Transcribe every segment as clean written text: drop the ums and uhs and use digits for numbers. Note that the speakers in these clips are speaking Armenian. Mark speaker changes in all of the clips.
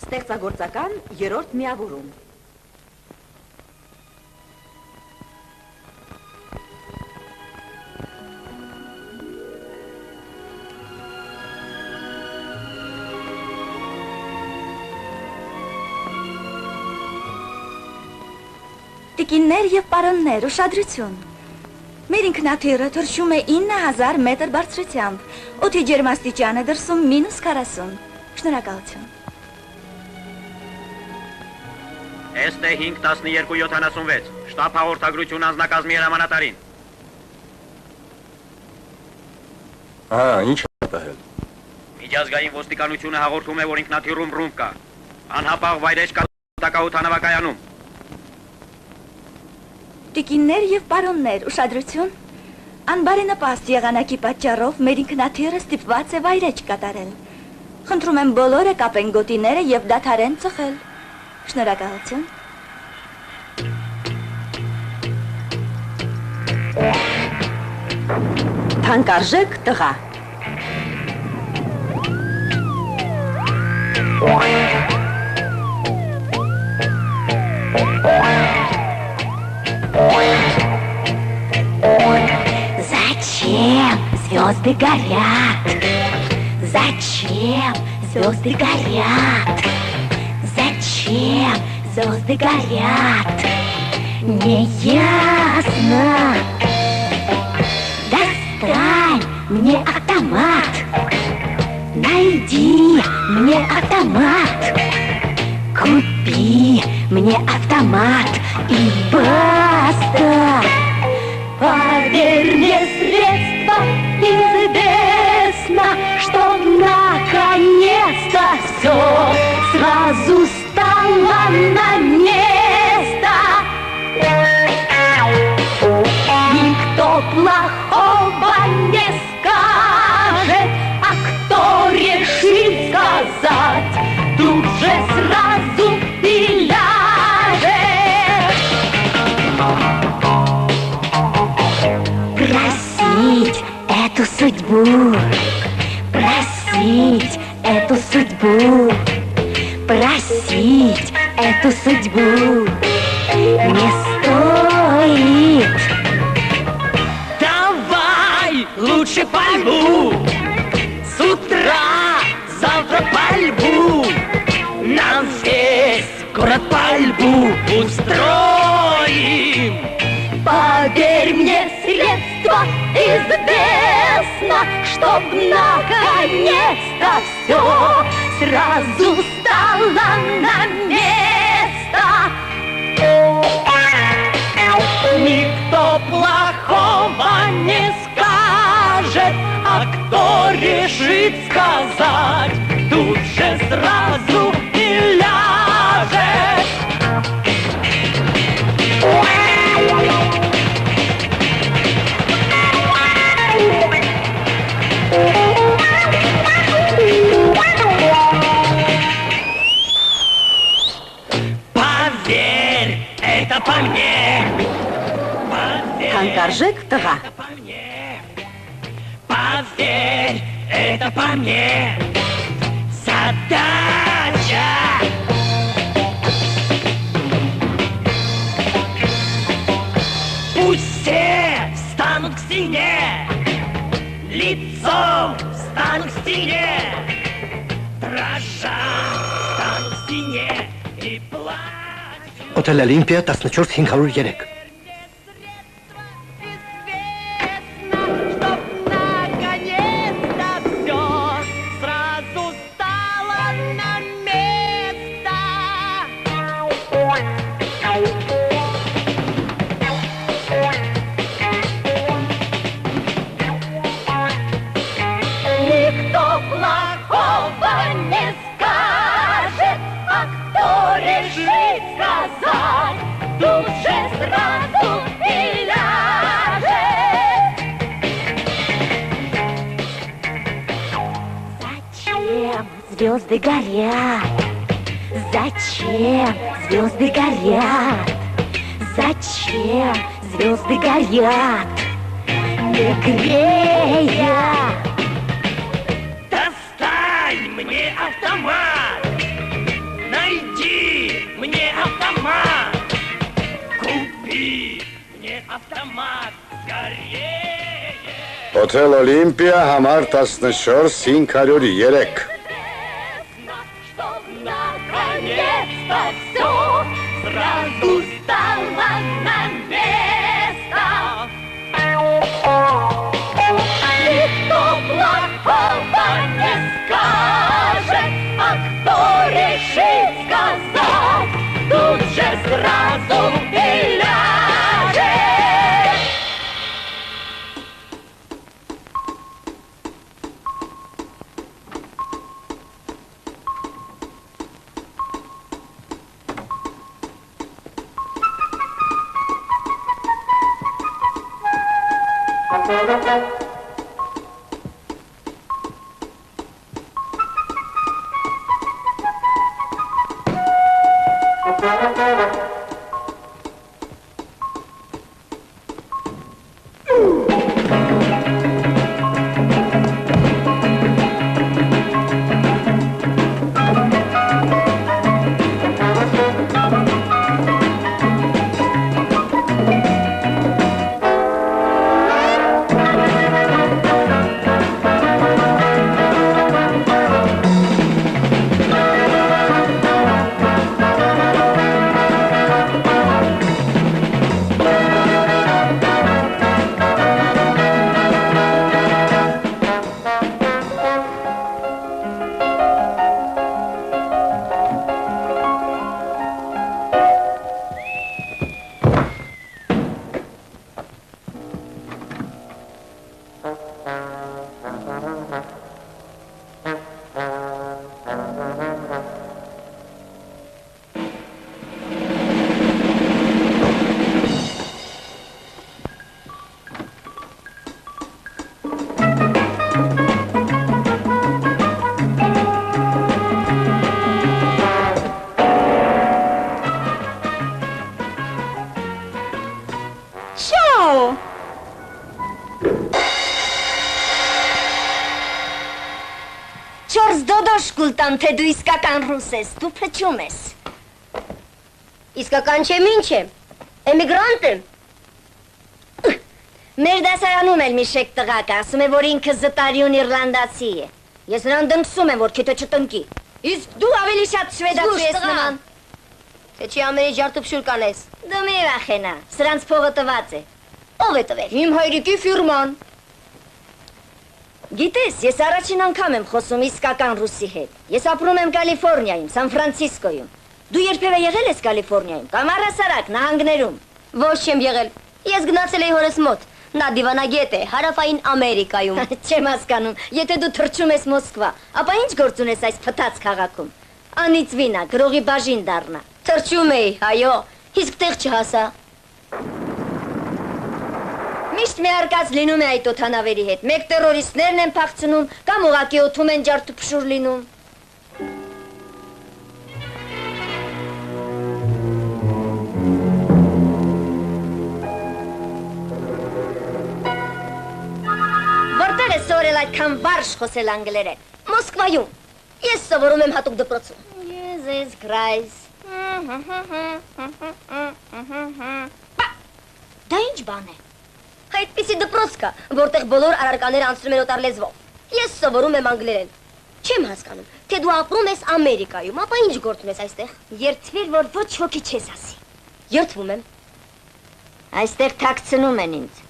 Speaker 1: Ստեղծագործական երրորդ միավորում։
Speaker 2: Տիկիններ և պարոններ, ուշադրություն։ Մեր ինքնաթիռը թռչում է 9000 մետր բարձրությամբ, օդի ջերմաստիճանը դրսում -40։ Շնորհակալություն։
Speaker 3: Էստե 5-12-76, շտապ հաղորդագրություն անձնակազմի հրամանատարին։
Speaker 4: Ինչ է պատահել։
Speaker 3: Միջազգային ոստիկանությունը հաղորդում է, որ ինքնաթիռում ռումբ կա։ Անհապաղ վայրեջ կա տակաօդանավակայանում։
Speaker 2: Տիկիններ և պարոններ, ուշադրություն։ Անբարենպաստ եղանակի պատճառով մեր ինքնաթիռը ստիպված է վայրեջ կատարել։ Խնդրում եմ բոլորը կապեն գոտիները և դադարեն ծխել։ Շնորհակալություն։
Speaker 1: Թանկարժեք տղա։
Speaker 5: Зачем звезды горят? Зачем звезды горят? Зачем звезды горят? Неясно. Достань мне автомат. Найди мне автомат. Купи мне автомат и баста. Поверь мне, средство известно, чтоб наконец-то все сразу стало на место. Никто плохого не скажет, а кто решит сказать, тут же сразу и ляжет. Просить эту судьбу, просить эту судьбу, просить эту судьбу не стоит. Давай лучше пальбу, с утра завтра пальбу, нам весь город пальбу устроим. Поверь мне, средство известно, чтоб наконец-то все сразу стало на место. Никто плохого не скажет, а кто решит сказать, тут же сразу и ляжет. Поверь, это по мне.
Speaker 1: Թանկարժեք տղա։
Speaker 5: Поверь, это по мне. Задача. Пусть все встанут к стене, лицом встанут к стене, дрожа встанут к стене и плачут.
Speaker 6: Hotel Olympia 14503
Speaker 5: Звезды горят. Зачем звезды горят? Зачем звезды горят? Не грея. Достань мне автомат. автомат скорее.
Speaker 4: Հոթել Օլիմպիա համար 14,503
Speaker 5: Чтоб наконец-то все сразу стало на место. Никто плохого не скажет, а кто решит сказать, тут же сразу и ляжет.
Speaker 7: Չորս դոդոշկուլ տամ, թե դու իսկական ռուս ես, դու փչում ես։ Իսկական չեմ, ինչ եմ, էմիգրանտ եմ։ Մեր դասարանում էլ մի շեք տղակ ասում է, որ ինքը զտարյուն իռլանդացի է։ Ես նրան դնկսում եմ, որ քեթը չտնկի։ Իսկ դու ավելի շատ շվեդացի ես նման։ Թե չի ամենի ջարդուփշուր կանես։ Դու մի վախենա, սրանց փողը տված է։ Ով է տվել։ Իմ հայրիկի ֆիրման։ Գիտես, ես առաջին անգամ եմ խոսում իսկական ռուսի հետ։ Ես ապրում եմ Կալիֆորնիայում, Սան Ֆրանցիսկոյում։ Դու երբևէ եղել ես Կալիֆորնիայում, կամ առհասարակ նահանգներում։ Ոչ չեմ եղել։ Ես գնացել էի հորս մոտ։ Նա դիվանագետ է, Հարավային Ամերիկայում։ Չեմ հասկանում, եթե դու թռչում ես Մոսկվա, ապա ինչ գործ ունես այս փտած քաղաքում։ Անիծվինա, գրողի բաժին դառնա։ Թռչում էի, այո, իսկ տեղ չհասա։ Միշտ միարկած լինում է այդ օդանավերի հետ, մեկ տերորիստներն են փախցնում, կամ ուղղակի օդում են ջարդուփշուր լինում։ Որտեղ ես սովորել այդքան վարժ խոսել անգլերեն։ Մոսկվայում։ Ես սովորում եմ հատուկ դպրոցում։ Jesus Christ։ Դա ինչ բան է։ Այդպիսի դպրոց կա, որտեղ բոլոր առարկաները անցնում են օտար լեզվով։ Ես սովորում եմ անգլերեն։ Չեմ հասկանում, թե դու ապրում ես Ամերիկայում, ապա ինչ գործ ունես այստեղ։ Երդվիր, որ ոչ ոքի չես ասի։ Երդվում եմ։ Այստեղ թաքցնում են ինձ։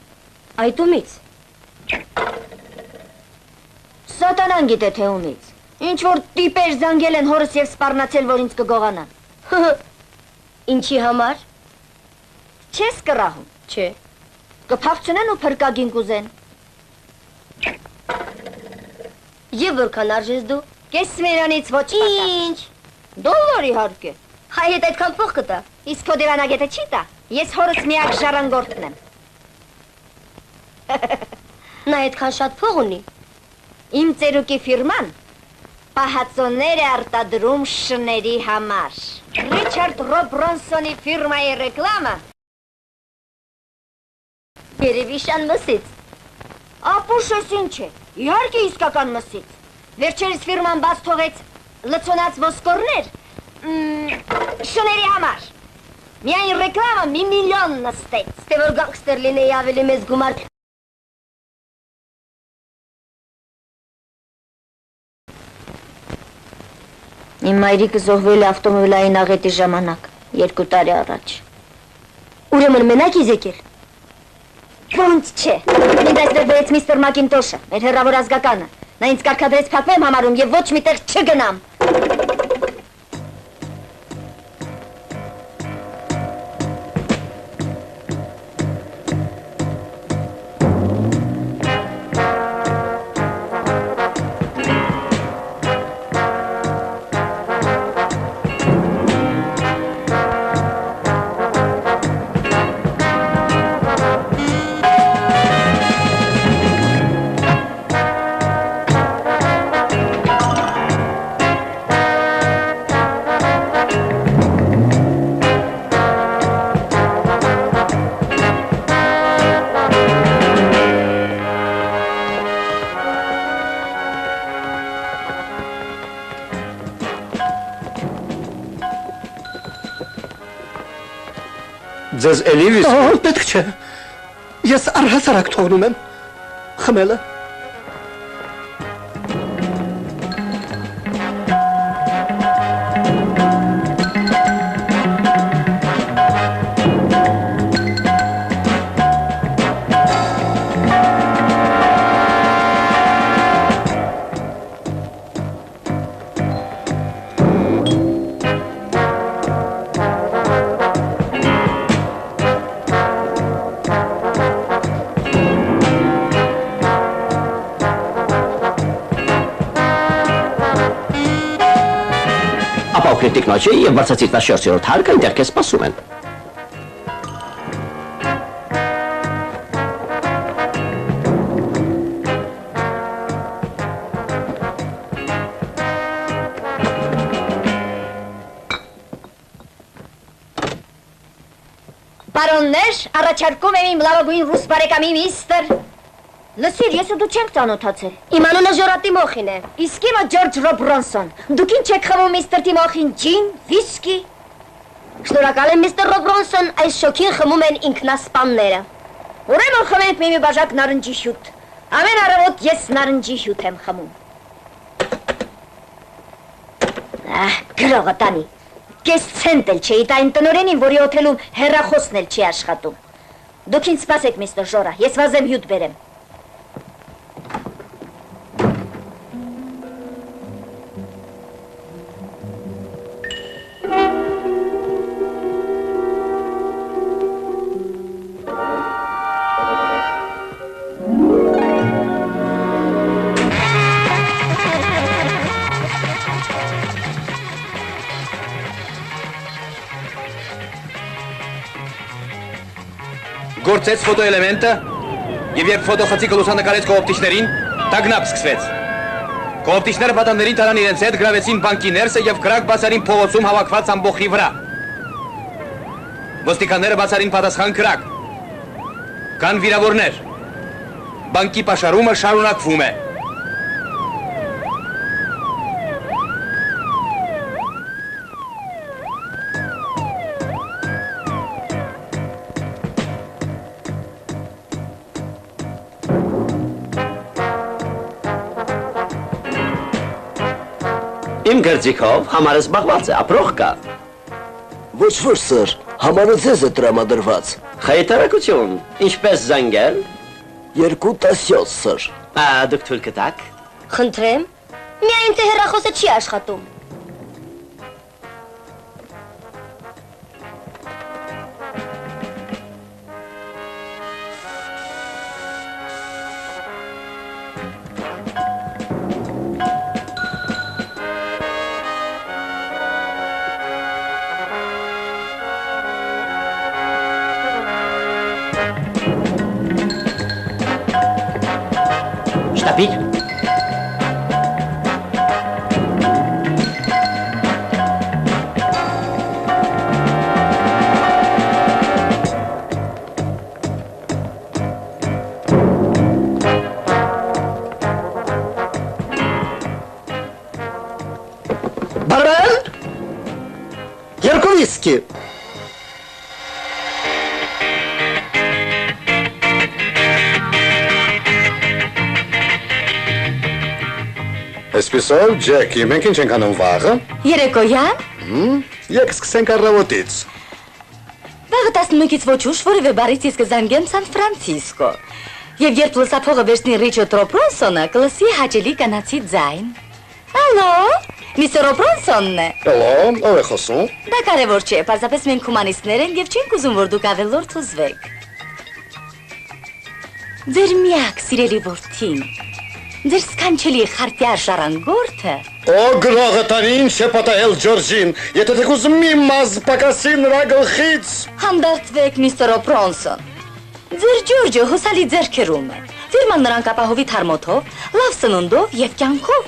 Speaker 7: Այդ ումից։ Սատանան գիտե թե ումից։ Ինչ որ տիպեր զանգել են հորս եւ սպառնացել, որ ինձ կգողանան։ Ինչի համար։ Չես կռահում, չէ։ Կփախչնեն ու փրկագին կուզեն։ Եվ որքան արժես դու։ Կես սմերանից ոչ պակաս։ Ինչ։ Դոլար իհարկե։ Հայ հետ այդքան փող կտա։ Իսկ քո դիվանագետը չի տա։ Ես հորս միակ ժառանգորդն եմ։ Նա այդքան շատ փող ունի։ Իմ ծերուկի ֆիրման պահածոներ է արտադրում շների համար։ Ռիչարդ Ռոբրոնսոնի ֆիրմայի ռեկլամը երևի շան մսից։ Ապուշ ես ինչ է, իհարկե իսկական մսից։ Վերջերս ֆիրման բաց թողեց լցոնած ոսկորներ շների համար։ Միայն ռեկլամը մի միլիոն նստեց, թե որ գանգստեր լինեի ավելի մեծ գումար։ Իմ մայրիկը զոհվել է ավտոմոբիլային աղետի ժամանակ, 2 տարի առաջ։ Ուրեմն մենակ ես եկել։ Ոնց չէ։ Ինձ այստեղ բերեց միստր Մակինտոշը, մեր հեռավոր ազգականը։ Նա ինձ կարգադրեց փակվեմ համարում եւ ոչ մի տեղ չգնամ։
Speaker 4: Ձեզ էլի վիսկի։
Speaker 6: Պետք չէ։ Ես առհասարակ թողնում եմ խմելը։
Speaker 8: Ապօրինի տիկնոջը եւ բարձրացիտ 14-րդ հարկը այնտեղ քեզ սպասում են։
Speaker 7: Պարոններ, առաջարկում եմ իմ լավագույն ռուս բարեկամի միստր։ Լսիր, ես ու դու չենք ծանոթացել։ Իմ անունը Ժորա Տիմոխին է, իսկ իմը Ջորջ Ռոբրոնսոն։ Դուք ինչ եք խմում միստր Տիմոխին, ջին, վիսկի։ Շնորհակալ եմ միստր Ռոբրոնսոն, այս շոքին խմում են ինքնասպանները։ Ուրեմն խմենք մի բաժակ նարնջի հյութ։ Ամեն առավոտ ես նարնջի հյութ եմ խմում։ Գրողը տանի։ Կես ցենտ էլ չէի տային տնօրենին, որի օթելում հեռախոսն էլ չի աշխատում։ Դուք ինձ սպասեք, միստր Ժորա, ես վազեմ հյութ բերեմ։
Speaker 3: Գործեց ֆոտոէլեմենտը եւ երբ ֆոտոխցիկը լուսանկարեց կողոպտիչներին, տագնապ սկսվեց։ Կողոպտիչները պատաններին տարան իրենց հետ, գրավեցին բանկի ներսը եւ կրակ բացարին փողոցում հավաքված ամբոխի վրա։ Ոստիկանները բացարին պատասխան կրակ։ Կան վիրավորներ։ Բանկի պաշարումը շարունակվում է։
Speaker 8: Իմ գերձիկով համարը զբաղված է, ապրող կա։
Speaker 9: Ոչ որ սր, համարը ձեզ է տրամադրված։
Speaker 8: Խայտարակություն, ինչպես զանգել։
Speaker 9: 2:17 սր։
Speaker 8: Դուք թույլ կտաք։
Speaker 7: Խնդրեմ, միայն թե հեռախոսը չի աշխատում։
Speaker 8: Շտապիկ։
Speaker 6: Բարբեն։ Երկու վիսկի։
Speaker 4: Այսպիսով, Ջեկի, մենք ինչ ենք անում վաղը։
Speaker 2: Երեկոյան։
Speaker 4: Եկ սկսենք առավոտից։
Speaker 2: Վաղը 11-ից ոչ ուշ որևէ բարից ես կզանգեմ Սան Ֆրանցիսկո։ Եվ երբ լսափողը վերցնի Ռիչարդ Ռոբրոնսոնը, կլսի հաճելի կանացի ձայն։ Ալո, միստր Ռոբրոնսոնն է։
Speaker 4: Հալո, ով է խոսում։
Speaker 2: Դա կարևոր չէ, պարզապես մենք հումանիստներ ենք եւ չենք ուզում, որ դուք ավելորդ ուզվեք։ Ձեր միակ սիրելի որդին, ձեր սքանչելի խարտյար ժառանգորդը։
Speaker 4: Օ գրողը տանի ինչ է պատահել Ջորջին, եթե դուք ուզում մի մազ պակասի նրա գլխից։
Speaker 2: Հանդարտվեք, միստր Ռոբրոնսոն։ Ձեր Ջորջը հուսալի ձեռքերում է։ Ֆիրման նրան կապահովի թարմոթով, լավ սնունդով եւ կյանքով։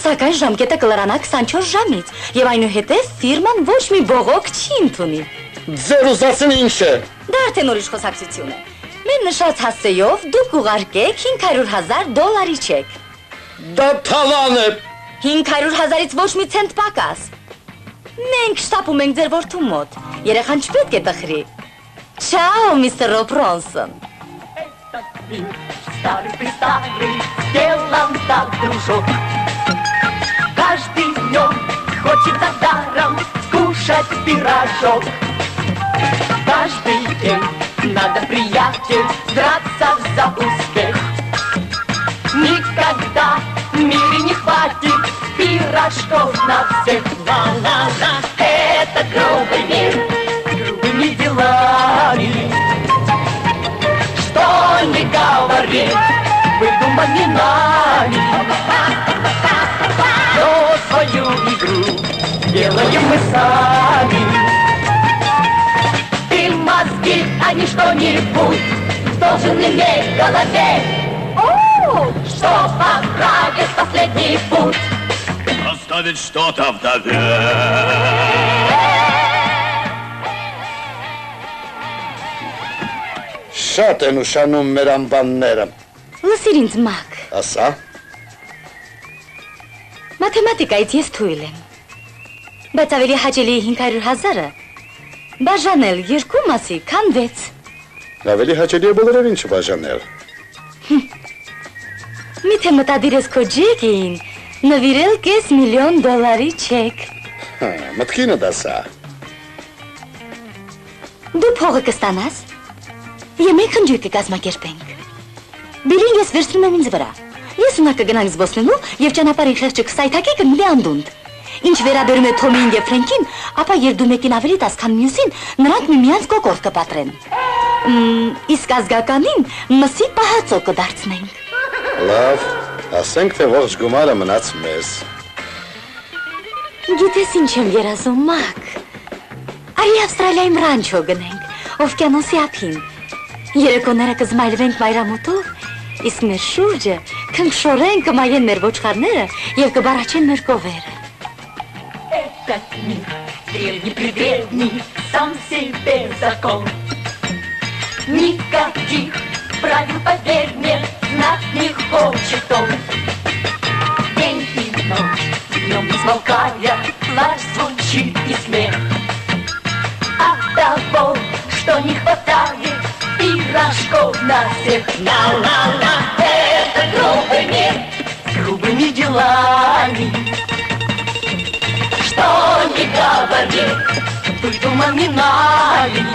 Speaker 2: Սակայն ժամկետը կլրանա 24 ժամից եւ այնուհետեւ ֆիրման ոչ մի բողոք չի ընդունի։
Speaker 4: Ձեր ուզածն ինչ է։
Speaker 2: Դա արդեն ուրիշ խոսակցություն է։ Մեր նշած հասցեով դուք ուղարկեք $500,000 չեք։
Speaker 4: Դա թալան է։
Speaker 2: 500,000-ից ոչ մի ցենտ պակաս։ Մենք շտապում ենք ձեր որդու մոտ։ Երեխան չպետք է տխրի։ Чао, мистер Ропронсон.
Speaker 5: Старый, сделан так, дружок. Каждый днем хочет за даром кушать пирожок. Каждый день надо, приятель, драться за успех. Никогда в мире не хватит пирожков на всех. Ла-ла-ла, это грубый мир, грубыми делами. Что не говори, выдуманными нами. Но свою игру делаем мы сами. Ты мозги, а не что-нибудь должен иметь в голове. Чтоб отправить последний путь,
Speaker 10: оставить что-то вдове.
Speaker 4: Շատ են ուշանում մեր անբանները։
Speaker 2: Լսիր ինձ մակ։
Speaker 4: Ասա։
Speaker 2: Մաթեմատիկայից ես թույլ եմ։ Բայց ավելի հաճելի 500,000-ը բաժանել 2 մասի, քան 6։
Speaker 4: Ավելի հաճելի է բոլորովին չբաժանել։
Speaker 2: Միթե մտադիր ես քո Ջեկին նվիրել $500,000 չեք։
Speaker 4: Մտքինը դասա։
Speaker 2: Դու փողը կստանաս։ Եվ մենք խնջույք կկազմակերպենք։ Բիլին ես վերցնում եմ ինձ վրա։ Ես ունակ կգնանք զբոսնելու եւ ճանապարհին խեղճը կսայթակի կմնի անդունդ։ Ինչ վերաբերում է Թոմին եւ Ֆրենկին, ապա երբ դու մեկին ավելի տաս, քան մյուսին, նրանք միմյանց կոկորդ կպատրեն։ Իսկ ազգականին մսի պահածո կդարձնենք։
Speaker 4: Լավ, ասենք թե ողջ գումարը մնաց մեզ։
Speaker 2: Գիտես ինչ եմ երազում, մակ։ Արի Ավստրալիայում ռանչո գնենք, օվկիանոսի ափին։ Երեկոները կզմայլվենք մայրամուտով, իսկ մեր շուրջը կնքշորեն կմայեն մեր ոչխարները և կբարաչեն մեր կովերը։
Speaker 5: этот мир древний-предревний, сам себе закон. Никаких правил, поверь мне, знать не хочет он. День и ночь, днем не смолкая, плач звучит и смех. От того, что не хватает пирожков на всех. Ла-ла-ла, это грубый мир с грубыми делами. Что не говори, выдуманными нами.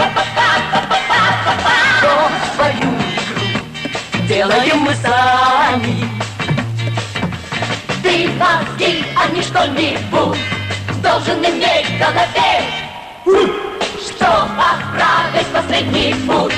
Speaker 5: Но свою игру делаем мы сами. Ты мозги, а не что-нибудь должен иметь в голове, чтоб отправить последний путь.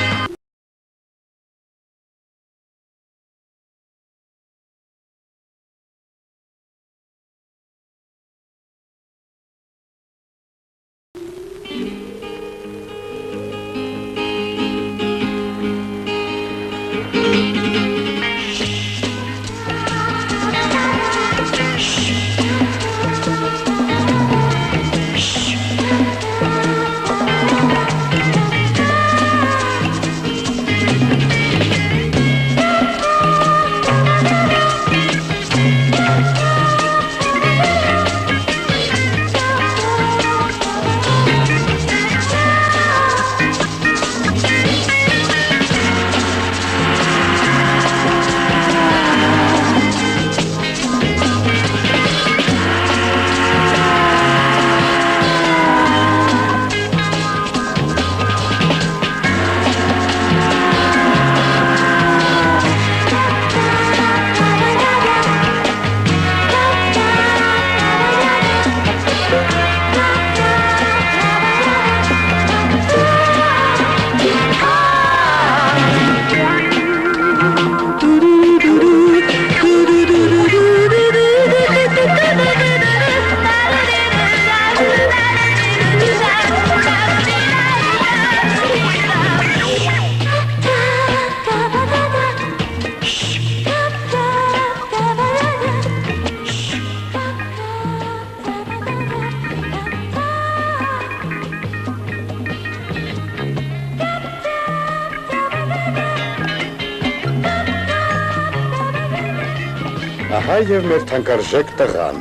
Speaker 4: Ահա եւ մեր թանկարժեք տղան։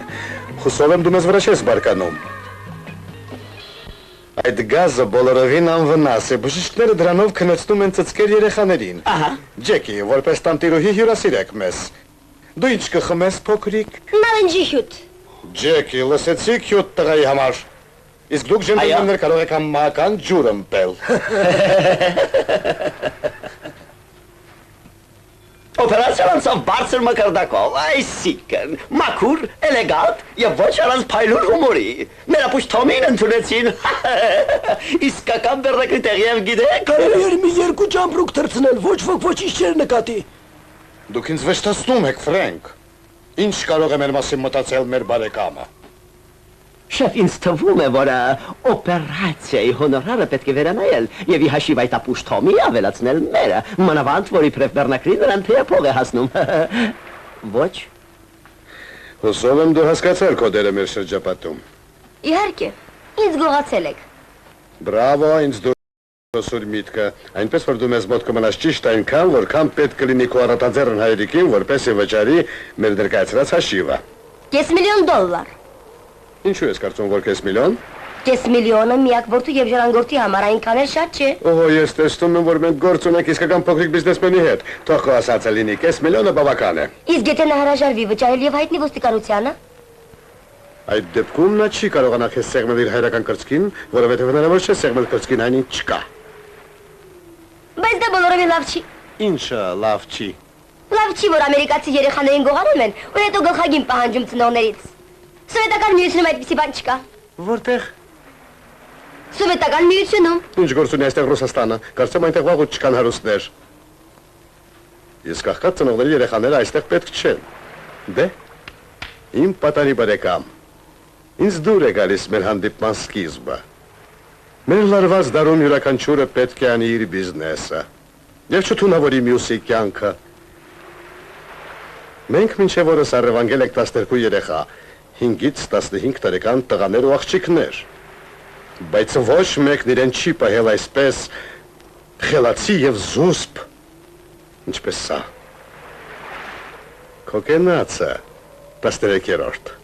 Speaker 4: Հուսով եմ դու մեզ վրա չես բարկանում։ Այդ գազը բոլորովին անվնաս է, բժիշկները դրանով քնեցնում են ծծկեր երեխաներին։
Speaker 8: Ահա։
Speaker 4: Ջեկի, որպես տանտիրուհի հյուրասիրեք մեզ։ Դու ինչ կխմես, փոքրիկ։
Speaker 7: Նարնջի հյութ։
Speaker 4: Ջեկի, լսեցիք հյութ տղայի համար։ Իսկ դուք ջենտլմեններ կարող եք համական ջուր ըմպել։
Speaker 8: Օպերացիան անցավ բարձր մակարդակով, այսինքն մաքուր, էլեգանտ եւ ոչ առանց փայլուն հումորի։ Մեր ապուշ Թոմին ընդունեցին։ Իսկական բեռնակրի տեղիև գիտեք։
Speaker 9: Կարելի էր մի երկու ճամպրուկ թրցնել, ոչ ոք ոչինչ չէր նկատի։
Speaker 4: Դուք ինձ վշտացնում եք, Ֆրենկ։ Ինչ կարող է մեր մասին մտածել մեր բարեկամը։
Speaker 8: Շեֆ, ինձ թվում է, որ օպերացիայի հոնորարը պետք է վերանայել եւ ի հաշիվ այդ ապուշ Թոմի ավելացնել մերը, մանավանդ, որ իբրև բեռնակրի նրան թեյափող է հասնում։ Ոչ։
Speaker 4: Հուսով եմ դու հասկացել քո դերը մեր շրջապատում։
Speaker 7: Իհարկե, ինձ գողացել եք։
Speaker 4: Բրավո, ինձ դու սուր միտքը, այնպես որ դու մեզ մոտ կմնաս ճիշտ այնքան, որքան պետք կլինի քո առատաձեռն հայրիկին, որպեսզի վճարի մեր ներկայացրած հաշիվը։
Speaker 7: $5,000,000։
Speaker 4: Ինչու ես կարծում, որ կես միլիոն։
Speaker 7: $5,000,000-ը միակ որդու եւ ժառանգորդի համար այնքան էլ շատ չէ։
Speaker 4: Օհո, ես տեսնում եմ, որ մենք գործ ունենք իսկական փոքրիկ բիզնեսմենի հետ։ Թող քո ասածը լինի, կես միլիոնը բավական է։
Speaker 7: Իսկ եթե նա հրաժարվի վճարել եւ հայտնի ոստիկանությանը։
Speaker 4: Այդ դեպքում նա չի կարողանա քեզ սեղմել իր հայրական կրծքին, որովհետև հնարավոր չէ սեղմել կրծքին այն ինչ չկա։
Speaker 7: Բայց դա բոլորովին լավ չի։
Speaker 4: Ինչը լավ չի։
Speaker 7: Լավ չի, որ ամերիկացի երեխաներին գողանում են ու հետո գլխագին պահանջում ծնողներից։ Սովետական միությունում այդպիսի բան չկա։
Speaker 4: Որտեղ։
Speaker 7: Սովետական միությունում։
Speaker 4: Ինչ գործ ունի այստեղ Ռուսաստանը, կարծեմ այնտեղ վաղուց չկան հարուստներ։ Իսկ աղքատ ծնողների երեխաները այստեղ պետք չեն։ Դե, իմ պատանի բարեկամ, ինձ դուր է գալիս մեր հանդիպման սկիզբը։ Մեր լարված դարում յուրաքանչյուրը պետք է անի իր բիզնեսը եւ չթունավորի մյուսի կյանքը։ Մենք մինչև օրս առևանգել ենք 12 երեխա, 5-ից 15 տարեկան տղաներ ու աղջիկներ, բայց ոչ մեկն իրեն չի պահել այսպես խելացի եւ զուսպ, ինչպես սա։ Քո կենացը 13-րդ։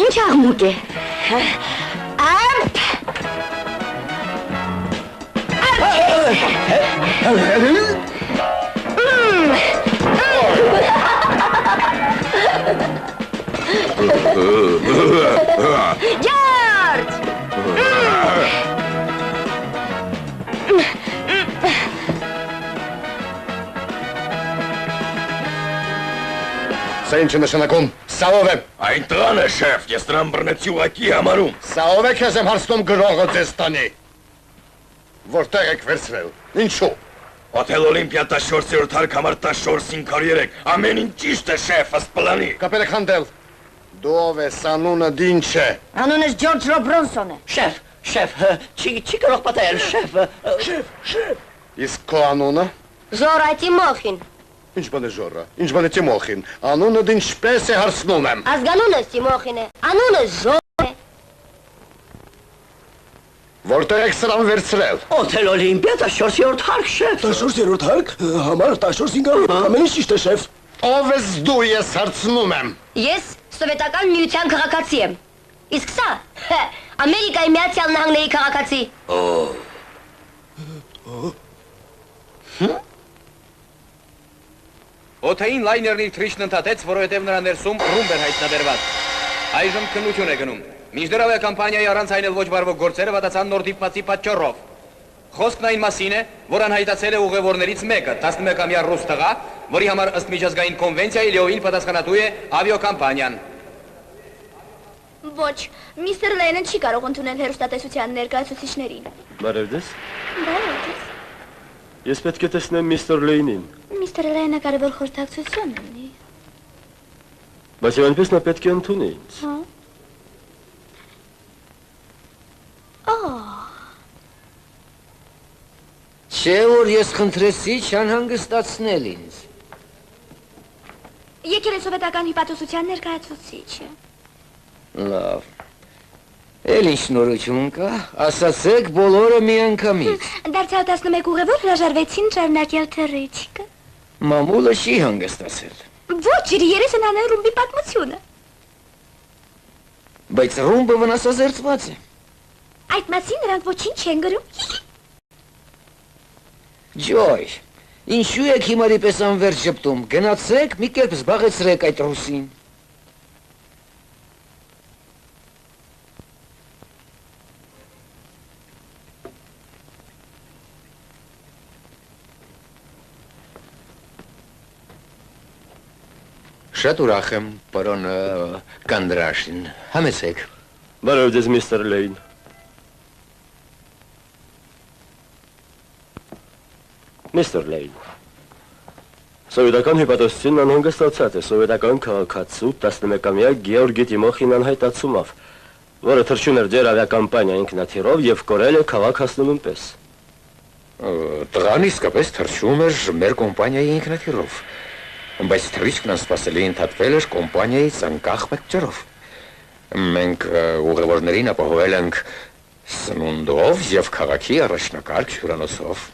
Speaker 7: Ինչ աղմուկ է։ Ջորջ!
Speaker 4: Սա ինչ է նշանակում, սա ով է։
Speaker 10: Այն տղան է, շեֆ, ես նրան բռնեցի ուղղակի համարում։
Speaker 4: Սա ով է քեզ եմ հարցնում գրողը ձեզ տանի։ Որտեղ եք վերցրել, ինչու։
Speaker 10: Հոթել Օլիմպիա 14-րդ հարկ համար 14-503, ամեն ինչ ճիշտ է, շեֆ, ըստ պլանի։
Speaker 4: Կապել եք հանդել։ Դու ով ես, անունը դինչ է։
Speaker 7: Անունս Ջորջ Ռոբրոնսոն է։
Speaker 8: Շեֆ, չի կարող պատահել, շեֆ։
Speaker 4: Իսկ քո անունը։
Speaker 7: Ժորա Տիմոխին։
Speaker 4: Ինչ բան է Ժորա, ինչ բան է Տիմոխին, անունը ինչպես է հարցնում եմ։
Speaker 7: Ազգանունս Տիմոխին է, անունս Ժոր է։
Speaker 4: Որտեղ եք սրան վերցրել։
Speaker 8: Հոթել Օլիմպիա 14-րդ հարկ, շեֆ։
Speaker 9: 14-րդ հարկ, համար 14-500, ամեն ինչ ճիշտ է, շեֆ։
Speaker 4: Ով ես դու, ես հարցնում եմ։
Speaker 7: Ես Սովետական միության քաղաքացի եմ։ Իսկ սա Ամերիկայի Միացյալ Նահանգների քաղաքացի։
Speaker 3: Օթային լայներն իր թրիշն ընդհատեց, որովհետև նրա ներսում ռումբ էր հայտնաբերված։ Այժմ քննություն է գնում։ Մինչդեռ ավիակամպանիայի առանց այն էլ ոչ բարվոք գործերը վատացան նոր դիպվածի պատճառով։ Խոսքն այն մասին է, որ անհայտացել է ուղևորներից մեկը, 11-ամյա ռուս տղա, որի համար ըստ միջազգային կոնվենցիայի լիովին պատասխանատու է ավիակամպանիան։
Speaker 11: Ոչ, միստր Լեյնը չի կարող ընդունել հեռուստատեսության ներկայացուցիչներին։
Speaker 12: Բարև ձեզ։
Speaker 11: Բարև ձեզ։
Speaker 12: Ես պետք է տեսնեմ միստր Լեյնին։
Speaker 11: Միստր Լեյնը կարևոր խորհրդակցություն ունի։
Speaker 12: Բայց եւ այնպես նա պետք է ընդունի ինձ։
Speaker 11: Հա։
Speaker 13: Չէ, որ ես խնդրեցի չանհանգստացնել ինձ։
Speaker 11: Եկել է սովետական հիպատոսության ներկայացուցիչը։
Speaker 13: Լավ։ Էլ ինչ նորություն կա, ասացեք բոլորը մի անգամից։
Speaker 11: Դարձյալ 11 ուղևոր հրաժարվեցին շարունակել թռիչքը։
Speaker 13: Մամուլը չի հանգստացել։
Speaker 11: Ոչ, իր երեսն անել ռումբի պատմությունը։
Speaker 13: Բայց ռումբը վնասազերծված է։
Speaker 11: Այդ մասին նրանք ոչինչ չեն գրում։
Speaker 13: Ջոյ, ինչու եք հիմարի պես անվերջ ժպտում, գնացեք, մի կերպ զբաղեցրեք այդ ռուսին։ Շատ ուրախ եմ, պարոն Կանդրաշին, համեցեք։
Speaker 12: Բարև ձեզ, միստր Լեյն։ Միստր Լեյն, սովետական հիպատոսությունն անհանգստացած է սովետական քաղաքացու 11-ամյա Գեորգի Տիմոխին անհայտացումով, որը թռչուն էր ձեր ավիակամպանիա ինքնաթիռով եւ կորել է քաղաք հասնելուն պես։
Speaker 13: Տղան իսկապես թռչում էր մեր կոմպանիայի ինքնաթիռով, բայց թռիչքն անսպասելի ընդհատվել էր կոմպանիայից անկախ պատճառով։ Մենք ուղևորներին ապահովել ենք սնունդով եւ քաղաքի առաջնակարգ հյուրանոցով։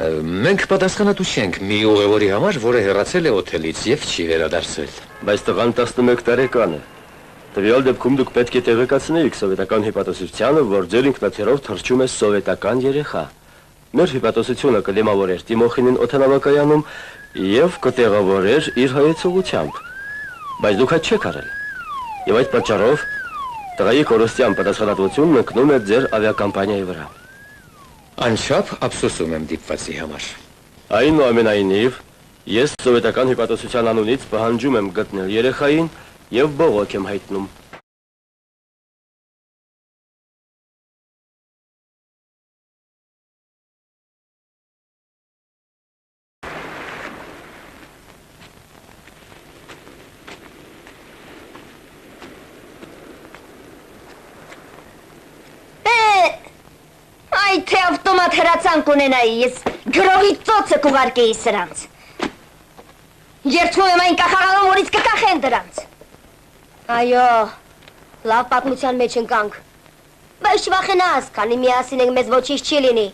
Speaker 13: Մենք պատասխանատու չենք մի ուղևորի համար, որը հեռացել է օթելից եւ չի վերադարձել։
Speaker 12: Բայց տղան 11 տարեկան է։ Տվյալ դեպքում դուք պետք է տեղեկացնեիք սովետական հիպատոսությանը, որ ձեր ինքնաթիռով թռչում է սովետական երեխա։ Մեր հիպատոսությունը կդիմավորեր Տիմոխինին օդանավակայանում եւ կտեղավորեր իր հայեցողությամբ։ Բայց դուք այդ չեք արել։ Եվ այդ պատճառով տղայի կորստյան պատասխանատվությունն ընկնում է ձեր ավիակամպանիայի վրա։
Speaker 13: Անչափ ափսոսում եմ դիպվածի համար։
Speaker 12: Այնուամենայնիվ, ես սովետական հիպատոսության անունից պահանջում եմ գտնել երեխային եւ բողոք եմ հայտնում։
Speaker 7: Այ թե ավտոմատ հրացանք ունենայի, ես գրողի ծոցը կուղարկեի սրանց։ Երդվում եմ այն կախաղալում, որից կկախեն դրանց։ Այո, լավ պատմության մեջ ընկանք։ Բայց չվախենաս, քանի միասին ենք մեզ ոչինչ չի լինի։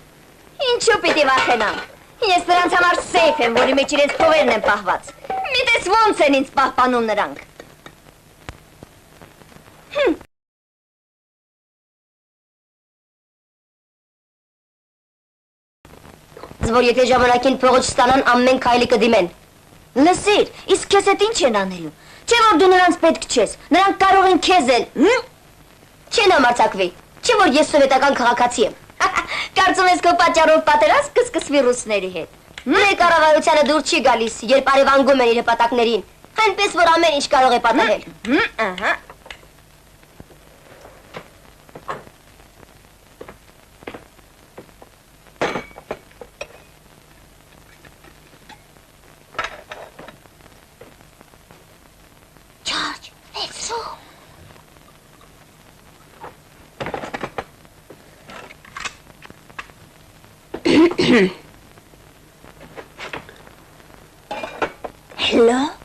Speaker 7: Ինչու պիտի վախենամ։ Ես նրանց համար սեյֆ եմ, որի մեջ իրենց փողերն են պահված։ Միտես ոնց են ինձ պահպանում նրանք։ Որ եթե ժամանակին փողը չստանան, ամեն քայլի կդիմեն։ Լսիր, իսկ քեզ հետ ինչ են անելու։ Չէ՞ որ դու նրանց պետք չես, նրանք կարող են քեզ էլ։ Չեն համարձակվի։ Չէ՞ որ ես սովետական քաղաքացի եմ։ Կարծում ես քո պատճառով պատերազմ կսկսվի ռուսների հետ։ Մեկ կառավարությանը դուր չի գալիս, երբ արևանգում են իր հպատակներին։ Այնպես որ ամեն ինչ կարող է պատահել։ Ահա։
Speaker 2: Hello?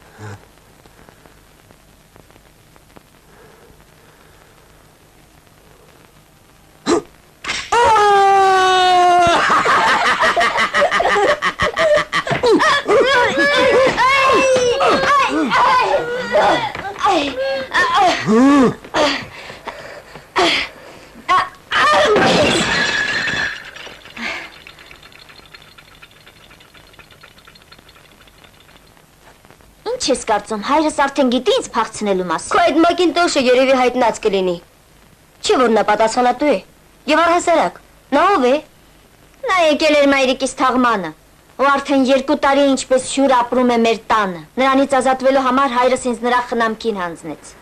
Speaker 7: ես կարծում, հայրս արդեն գիտի ինձ փախցնելու մասին։ Քո այդ Մակինտոշը երևի հայտնած կլինի։ Չի որ նա պատասխանատու է։ Եվ առհասարակ, նա ով է։ Նա եկել էր մայրիկիս թաղմանը, ու արդեն 2 տարի ինչպես հյուր ապրում է մեր տանը։ Նրանից ազատվելու համար հայրս ինձ նրա խնամքին հանձնեց։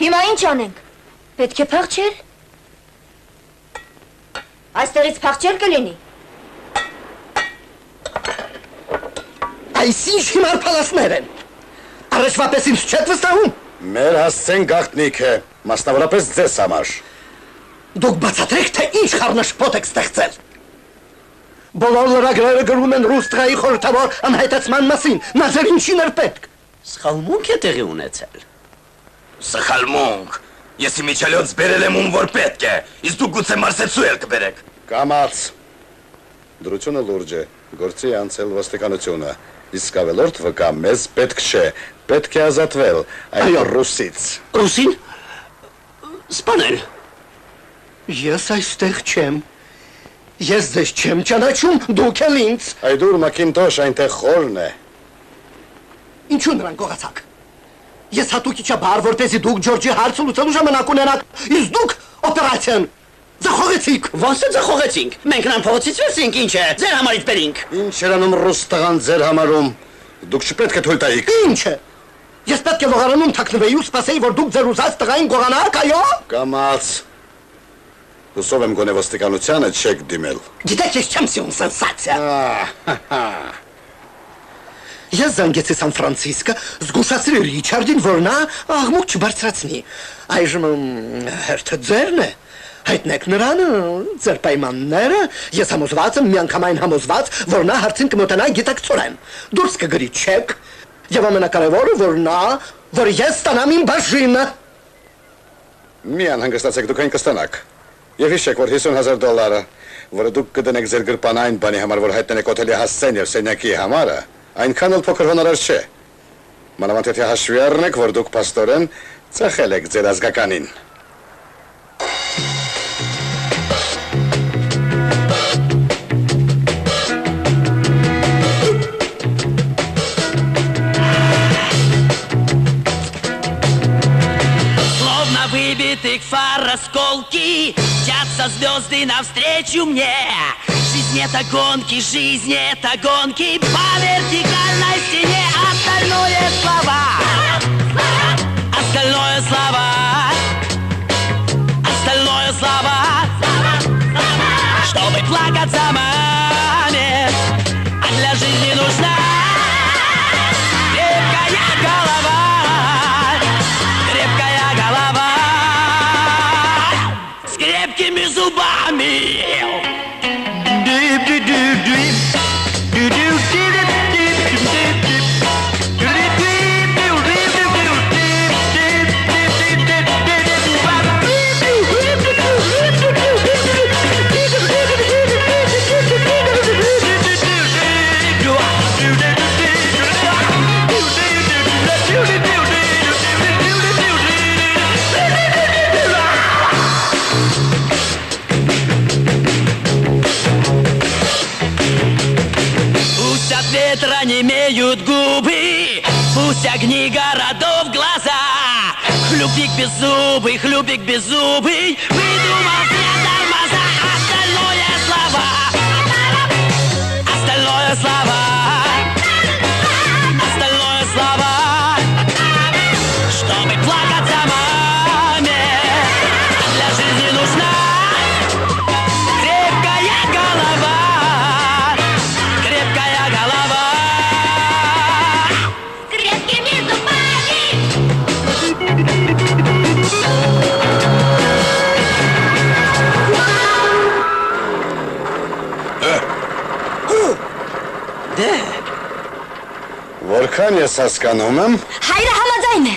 Speaker 7: Հիմա ինչ անենք, պետք է փախչել, այստեղից փախչել կլինի։
Speaker 6: Այս ինչ հիմար պալասներ են, առաջվա պես ինձ չեք վստահում։
Speaker 4: Մեր հասցեն գաղտնիք է, մասնավորապես ձեզ համար։
Speaker 6: Դուք բացատրեք, թե ինչ խառնաշփոթ եք ստեղծել։ Բոլոր լրագրերը գրում են ռուս տղայի խորհրդավոր անհայտացման մասին, նա ձեր ինչին էր պետք։
Speaker 8: Սխալմունք է տեղի ունեցել։
Speaker 10: Սխալմունք։ Ես իմիջալյոց բերել եմ ում որ պետք է, իսկ դուք գուցե մարսեցու էլ կբերեք։
Speaker 4: Կամաց։ Դրությունը լուրջ է, գործի անցել ոստիկանությունը, իսկ ավելորդ վկա մեզ պետք չէ, պետք է ազատվել այդ ռուսից։
Speaker 8: Ռուսին։ Սպանել։
Speaker 6: Ես այստեղ չեմ։ Ես ձեզ չեմ ճանաչում, դուք էլ ինձ։
Speaker 4: Այդուր Մակինտոշ այնտեղ խորն է։
Speaker 6: Ինչու նրան գողացաք։ Ես հատուկ իջաբար, որտեսի դուք Ջորջի հարցը լուծելու ժամանակ ունենաք, իսկ դուք օպերացիան ձախողեցիք։
Speaker 8: Ոսը ձախողեցինք, մենք նրան փողոցից վերցինք, ինչ է, ձեր համարից բերինք։
Speaker 4: Ինչ էր անում ռուս տղան ձեր համարում, դուք չպետք է թույլ տայիք։
Speaker 6: Ինչ է, ես պետք է լողարանում թաքնվեի ու սպասեի, որ դուք ձեր ուզած տղային գողանաք, այո։
Speaker 4: Կամաց, հուսով եմ գոնե ոստիկանությանը չեք դիմել։
Speaker 6: Գիտեք, ես չեմ սիրում սենսացիա։ Ես զանգեցի Սան Ֆրանցիսկո, զգուշացրի Ռիչարդին, որ նա աղմուկ չբարձրացնի։ Այժմ հերթը ձերն է։ Հայտնեք նրան, ձեր պայմանները, ես համոզված եմ, միանգամայն համոզված, որ նա հարցին կմոտենա գիտակցորեն։ Դուրս կգրի չեք, եւ ամենակարևորը, որ ես ստանամ իմ բաժինը։
Speaker 4: Մի անհանգստացեք, դուք այն կստանաք։ Եվ հիշեք, որ $50,000, որը դուք կդնեք ձեր գրպան այն բանի համար, որ հայտնեք օթելի հասցեն եւ սենյակի համարը, այնքան էլ փոքր հոնորար չէ։ Մանավանդ եթե հաշվի առնեք, որ դուք փաստորեն ծախել եք ձեր ազգականին։
Speaker 14: Словно выбитых фар осколки мчатся звезды навстречу мне. Жизнь это гонки, по вертикальной стене. Остальное слова, остальное слова, остальное слова. Чтобы плакать за маме, а для жизни нужна крепкая голова, крепкая голова с крепкими зубами. Ветра не имеют губы, пусть огни городов глаза. Хлюпик беззубый, выдумал все тормоза. Остальное слова, остальное слова, остальное слова. Чтобы плакать за маме, для жизни нужна крепкая голова, крепкая голова.
Speaker 4: Այդքան ես հասկանում եմ։
Speaker 2: Հայրը համաձայն է։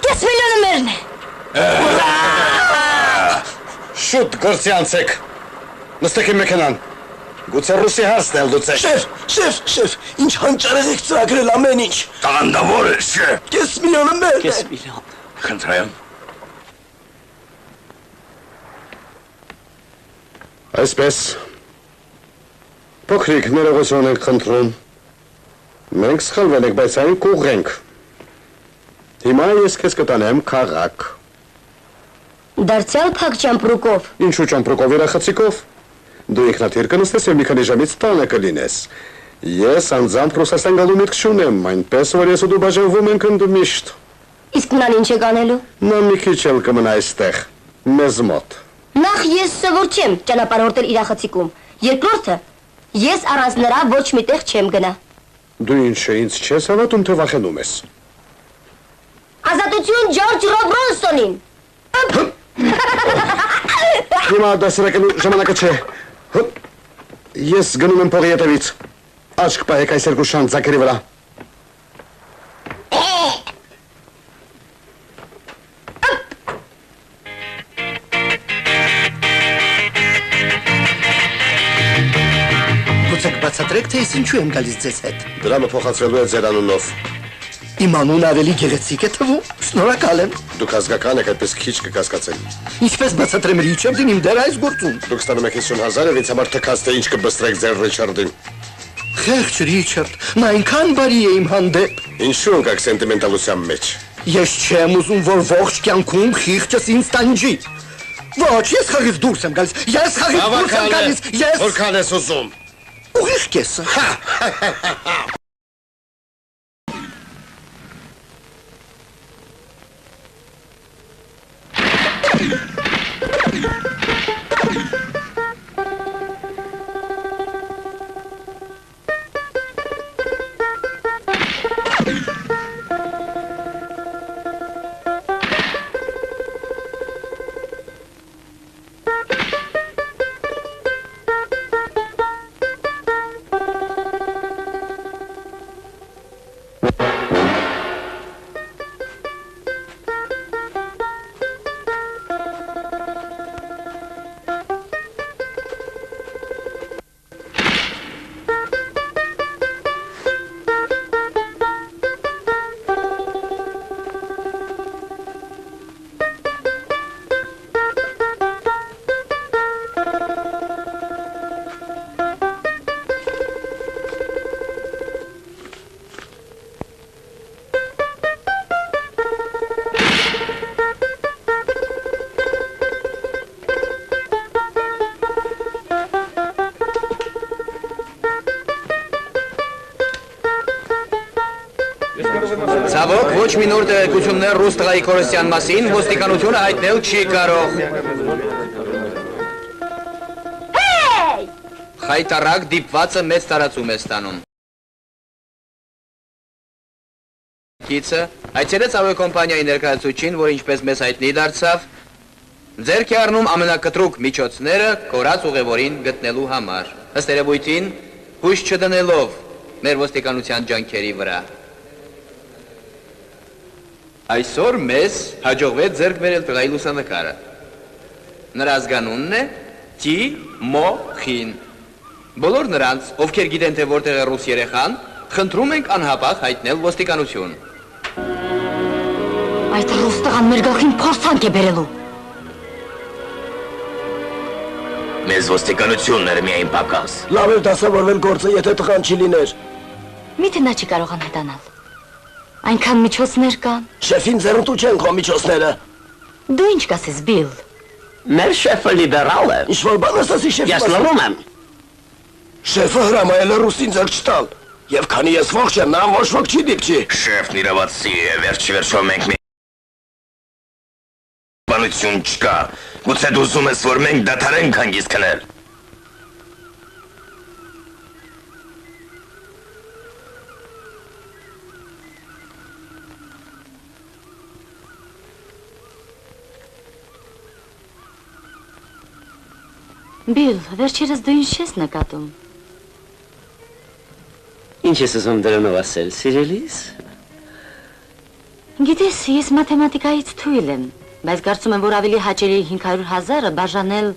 Speaker 2: 10 միլիոնը մերն է։
Speaker 4: Շուտ գործի անցեք։ Նստեք իմ մեքենան։ Գուցե ռուսի հարցն էլ լուծեք։
Speaker 9: Շեֆ, ինչ հանճարեղ եք ծրագրել ամեն ինչ։
Speaker 10: Տաղանդավոր է, շեֆ։
Speaker 9: 10 միլիոնը մեր է։
Speaker 8: 10 միլիոն։
Speaker 10: Խնդրեմ։
Speaker 4: Այսպես, փոքրիկ ներողություն ենք խնդրում։ Մենք սխալվել ենք, բայց այն կուղենք։ Հիմա ես քեզ կտանեմ քաղաք։
Speaker 7: Դարձյալ փակ ճամպրուկով։
Speaker 4: Ինչու ճամպրուկով երախցիկով։ Դու ինքնաթիռ կնստես եւ մի քանի ժամից տանը կլինես։ Ես անձամբ Ռուսաստան գալու միտք չունեմ, այնպես որ ես ու դու բաժանվում ենք ընդմիշտ։
Speaker 7: Իսկ նրան ինչ եք անելու։
Speaker 4: Նա մի քիչ էլ կմնա այստեղ, մեզ մոտ։
Speaker 7: Նախ ես սովոր չեմ ճանապարհորդել իրախցիկում։ Երկրորդը, ես առանց նրա ոչ միտեղ չեմ գնա։
Speaker 4: Դու ինչ է, ինձ չես հավատում, թե վախենում ես։
Speaker 7: Ազատություն Ջորջ Ռոբրոնսոնին։
Speaker 4: Հիմա դասերակելու ժամանակը չէ։ Ես գնում եմ փողի ետևից։ Աչք պահեք այս երկու շանց ձակերի վրա։
Speaker 6: Գուցե կբացատրեք, թե ես ինչու եմ գալիս ձեզ հետ։
Speaker 4: Դրամը փոխացվելու է ձեր անունով։
Speaker 6: Իմ անունը ավելի գեղեցիկ է թվում։ Շնորհակալ եմ։
Speaker 4: Դուք ազգական եք, այդպես քիչ կկասկածեն։
Speaker 6: Ինչպես բացատրեմ Ռիչարդին իմ դեր այս գործում։
Speaker 4: Դուք ստանում եք 50,000 եւ ինձ համար թքած թե ինչ կբստրեք ձեր Ռիչարդին։
Speaker 6: Խեղճ Ռիչարդ, նա այնքան բարի է իմ հանդեպ։
Speaker 4: Ինչու ընկաք սենտիմենտալության մեջ։
Speaker 6: Ես չեմ ուզում, որ ողջ կյանքում խիղճս ինձ տանջի։ Ոչ, ես խաղից դուրս եմ գալիս։ Ես խաղից դուրս եմ գալիս։ Ես
Speaker 4: Որքան ես ուզում։
Speaker 6: Ուղիղ կեսը։
Speaker 3: Ցավոք, ոչ մի նոր տեղեկություններ ռուս տղայի կորստյան մասին ոստիկանությունը հայտնել չի կարող։
Speaker 7: Հեյ!
Speaker 3: Խայտարակ դիպվածը մեծ տարածում է ստանում։ Կիցը այցելեց ավիակոմպանիայի ներկայացուցիչին, որ ինչպես մեզ հայտնի դարձավ, ձեռք է առնում ամենակտրուկ միջոցները կորած ուղևորին գտնելու համար։ Ըստ երևույթին, հույս չդնելով մեր ոստիկանության ջանքերի վրա։ Այսօր մեզ հաջողվեց ձեռք բերել տղայի լուսանկարը։ Նրա ազգանունն է Տիմոխին։ Բոլոր նրանց, ովքեր գիտեն, թե որտեղ է ռուս երեխան, խնդրում ենք անհապաղ հայտնել ոստիկանություն։
Speaker 7: Այդ ռուս տղան մեր գլխին փորձանք է բերելու։
Speaker 10: Մեզ ոստիկանությունն էր միայն պակաս։
Speaker 9: Լավ էր դասավորվել գործը, եթե տղան չի լիներ։
Speaker 2: Միթե նա չի կարողանա հետանալ։ Այնքան միջոցներ կան։
Speaker 9: Շեֆին ձեռնտու չեն քո միջոցները։
Speaker 2: Դու ինչ կասես, Բիլ։
Speaker 8: Մեր շեֆը լիբերալ է։
Speaker 9: Ինչ-որ բան ասացի շեֆի
Speaker 8: Ես լռում եմ։
Speaker 9: Շեֆը հրամայել է ռուսին ձեռք չտալ։ Եվ քանի ես ողջ եմ, նրան ոչ ոք չի դիպչի։
Speaker 10: Շեֆն իրավացի է, վերջիվերջո մենք մի բանություն չկա։ Գուցե դու ուզում ես, որ մենք դադարենք հանգիստ քնել։
Speaker 2: Բիլ, վերջերս դու ինչ ես նկատում։
Speaker 8: Ինչ ես ուզում դրանով ասել, սիրելիս։
Speaker 1: Գիտես, ես մաթեմատիկայից թույլ եմ, բայց կարծում եմ, որ ավելի հաճելի 500,000-ը բաժանել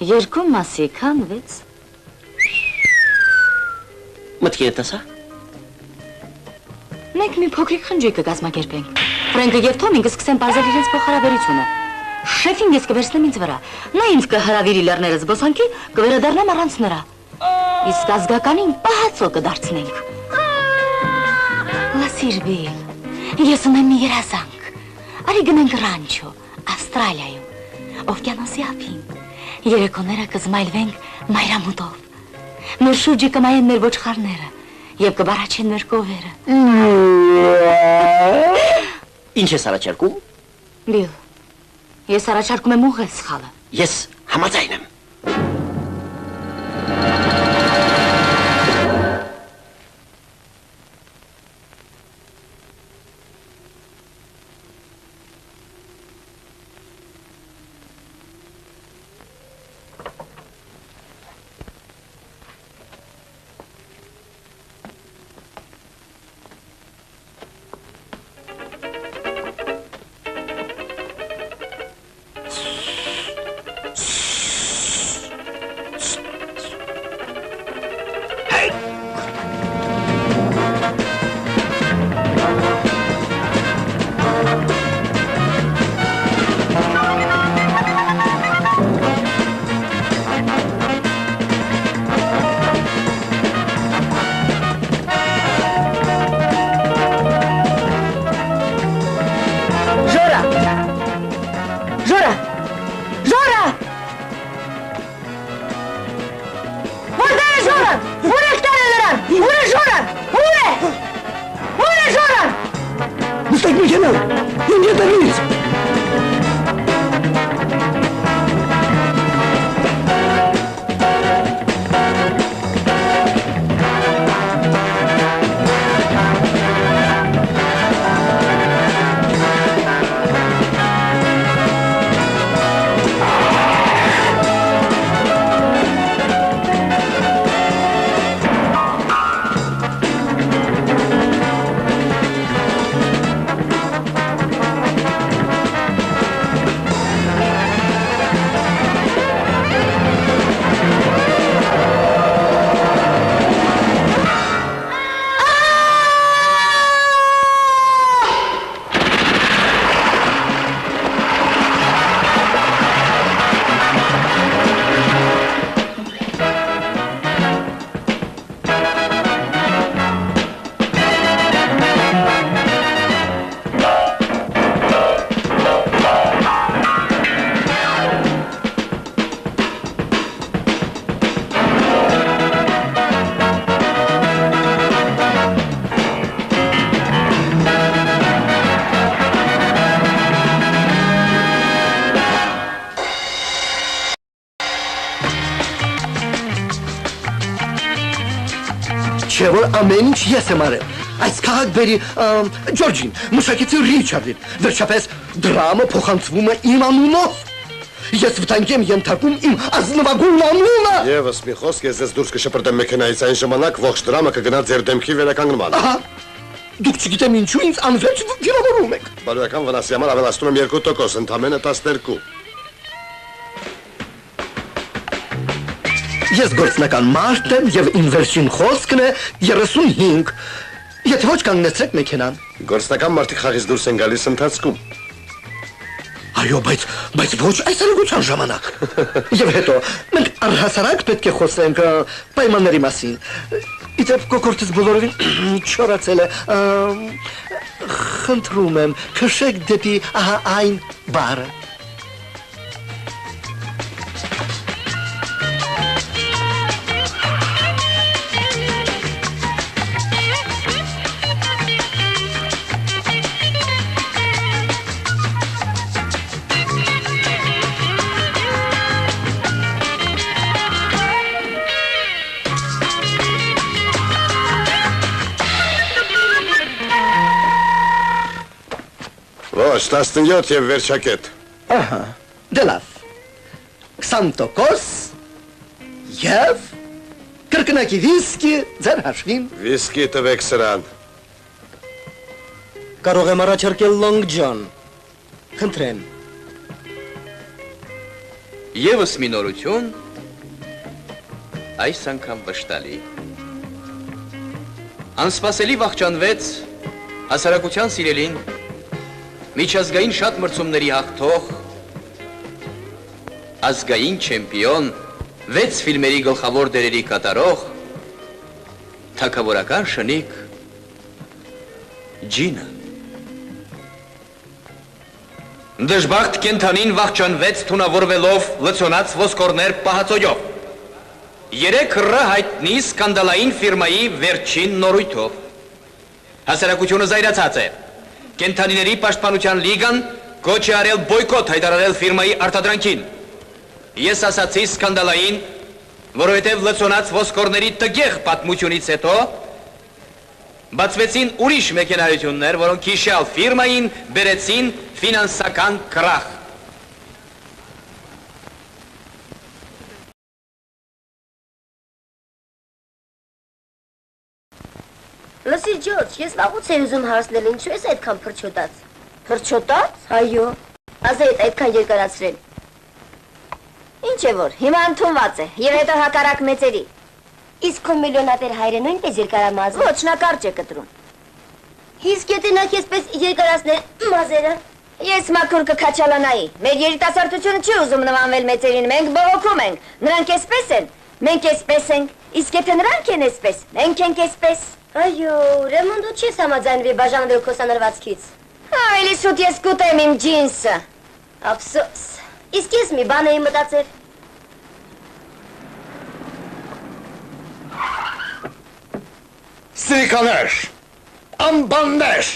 Speaker 1: 2 մասի, քան 6։
Speaker 8: Մտքի է տասա։
Speaker 1: Մենք մի փոքրիկ խնջույք կկազմակերպենք։ Ֆրենկը և Թոմին կսկսեն պարզել իրենց փոխհարաբերությունը։ Շեֆին ես կվերցնեմ ինձ վրա։ Նա ինձ կհրավիրի լեռները զբոսանքի, կվերադառնամ առանց նրա։ Իսկ ազգականին պահածո կդարձնենք։ Լսիր, Բիլ, ես ունեմ մի երազանք։ Արի գնենք ռանչո, Ավստրալիայում, օվկիանոսի ափին։ Երեկոները կզմայլվենք մայրամուտով։ Մեր շուրջը կմայեն մեր ոչխարները և կբարաչեն մեր կովերը։
Speaker 8: Ինչ ես առաջարկում։
Speaker 1: Բիլ, ես առաջարկում եմ ուղղել սխալը։
Speaker 8: Ես համաձայն եմ։
Speaker 6: Չէ որ ամեն ինչ ես եմ արել։ Այս քաղաք բերի Ջորջին, մշակեցի Ռիչարդին։ Վերջապես դրամը փոխանցվում է իմ անունով։ Ես վտանգի եմ ենթարկում իմ ազնվագույն անունը։
Speaker 4: Եվս մի խոսք ես ձեզ դուրս կշպրտեմ մեքենայից այն ժամանակ ողջ դրամը կգնա ձեր դեմքի վերականգնման։
Speaker 6: Ահա, դուք չգիտեմ ինչու ինձ անվերջ վիրավորում եք։
Speaker 4: Բարոյական վնասի համար ավելացնում եմ 2%, ընդամենը 12։
Speaker 6: Ես գործնական մարդ եմ և իմ վերջին խոսքն է 35։ Եթե ոչ կանգնեցրեք մեքենան։
Speaker 4: Գործնական մարդիկ խաղից դուրս են գալիս ընթացքում։
Speaker 6: Այո, բայց ոչ այս արագության ժամանակ։ Եվ հետո, մենք առհասարակ պետք է խոսենք պայմանների մասին։ Իդեպ կոկորդից բոլորովին չորացել է։ Խնդրում եմ, քշեք դեպի ահա այն բարը։
Speaker 4: Ոչ, 17 և վերջակետ։
Speaker 6: Ահա, դե լավ, 20% և կրկնակի վիսկի, ձեր հաշվին։
Speaker 4: Վիսկի տվեք սրան։
Speaker 13: Կարող եմ առաջարկել Long John։ Խնդրեմ։
Speaker 3: Եվս մի նորություն, այս անգամ վշտալի։ Անսպասելի վախճանվեց հասարակության սիրելին, միջազգային շատ մրցումների հաղթող, ազգային չեմպիոն, 6 ֆիլմերի գլխավոր դերերի կատարող, թագավորական շնիկ Ջինը։ Դժբախտ կենթանին վախճանվեց թունավորվելով լցոնած ոսկորներ պահածոյով։ 3 ռ հայտնի սկանդալային ֆիրմայի վերջին նորույթով։ Հասարակությունը զայրացած է։ Կենթանիների պաշտպանության լիգան կոչ է արել բոյկոտ հայտարարել ֆիրմայի արտադրանքին։ Ես ասացի սկանդալային, որովհետև լցոնած ոսկորների տգեղ պատմությունից հետո բացվեցին ուրիշ մեքենայություններ, որոնք հիշյալ ֆիրմային բերեցին ֆինանսական կրախ։
Speaker 7: Լսիր Ջորջ, ես վաղուց էի ուզում հարցնել, ինչու ես այդքան փրչոտած։ Փրչոտած? Այո։ Ազեդ այդքան երկարացրել։ Ինչ է որ, հիմա ընդունված է, եւ հետո հակառակ մեծերի։ Իսկ քո միլիոնատեր հայրը նույնպես երկարամազ։ Ոչ, նա կարճ է կտրում։ Իսկ եթե նա քեզպես երկարացներ մազերը, ես մաքուր կքաչալանայի։ Մեր երիտասարդությունը չի ուզում նմանվել մեծերին, մենք բողոքում ենք։ Նրանք էսպես են, մենք էսպես ենք։ Իսկ եթե նրանք են էսպես, մենք ենք էսպես։ Այո, ուրեմն դու չես համաձայնվի բաժանվել քո սանրվածքից։ Այլի շուտ ես կուտեմ իմ ջինսը։ Ափսոս։ Իսկ ես մի բան էի մտածել։
Speaker 4: Սիրիկաներ, ամբաններ,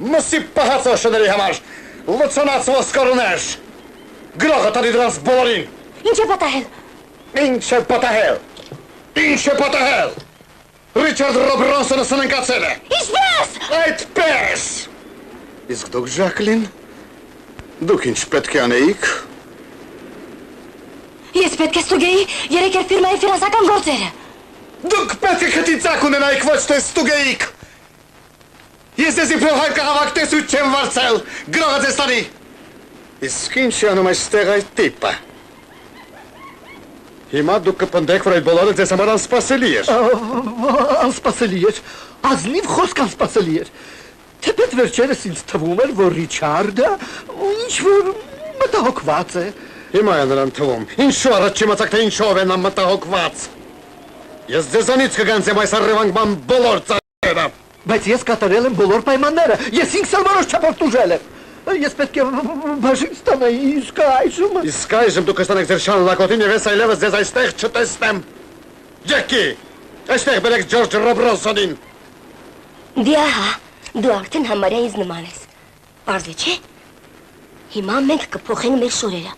Speaker 4: մսի պահածոշների համար, լցոնած ոսկորներ, գրողը տանի դրանց բոլորին։
Speaker 1: Ինչ է պատահել։
Speaker 4: Ինչ է պատահել։ Ինչ է պատահել։ Ռիչարդ Ռոբրոնսոնը սննկացել է։
Speaker 1: Ինչպես։
Speaker 4: Այդպես։ Իսկ դուք Ժակլին, դուք ինչ պետք է անեիք։
Speaker 1: Ես պետք է ստուգեի 3 ֆիրմայի ֆինանսական գործերը։
Speaker 4: Դուք պետք է քթիծակ ունենայիք, ոչ թե ստուգեիք։ Ես ձեզ իբրև հայր կաղավակ տեսույթ չեմ վարձել, գրողը ձեզ տանի։ Իսկ ինչ է անում այստեղ այդ տիպը։ Հիմա դուք կպնդեք, որ այդ բոլորը ձեզ համար անսպասելի էր։
Speaker 6: Անսպասելի էր, ազնիվ խոսք անսպասելի էր։ Թեպետ վերջերս ինձ թվում էր, որ Ռիչարդը ինչ-որ մտահոգված է։
Speaker 4: Հիմա է նրան թվում, ինչու առաջ չիմացաք, թե ինչով է նա մտահոգված։ Ես ձեզանից կգանձեմ այս առևանգման բոլոր ծառերը։
Speaker 6: Բայց ես կատարել եմ բոլոր պայմանները, ես ինքս էլ որոշ չափով տուժել եմ։ Ես պետք է բաժին ստանայի, իսկ այժմ…
Speaker 4: Իսկ այժմ դուք կստանեք ձեր շան լակոտին և ես այլևս ձեզ այստեղ չտեսնեմ։ Ջեկի, այստեղ բերեք Ջորջ Ռոբրոնսոնին։
Speaker 7: Դի ահա, դու արդեն համարյա ինձ նման ես։ Պարզ է, չէ՞։ Հիմա մենք կփոխենք մեր շորերը։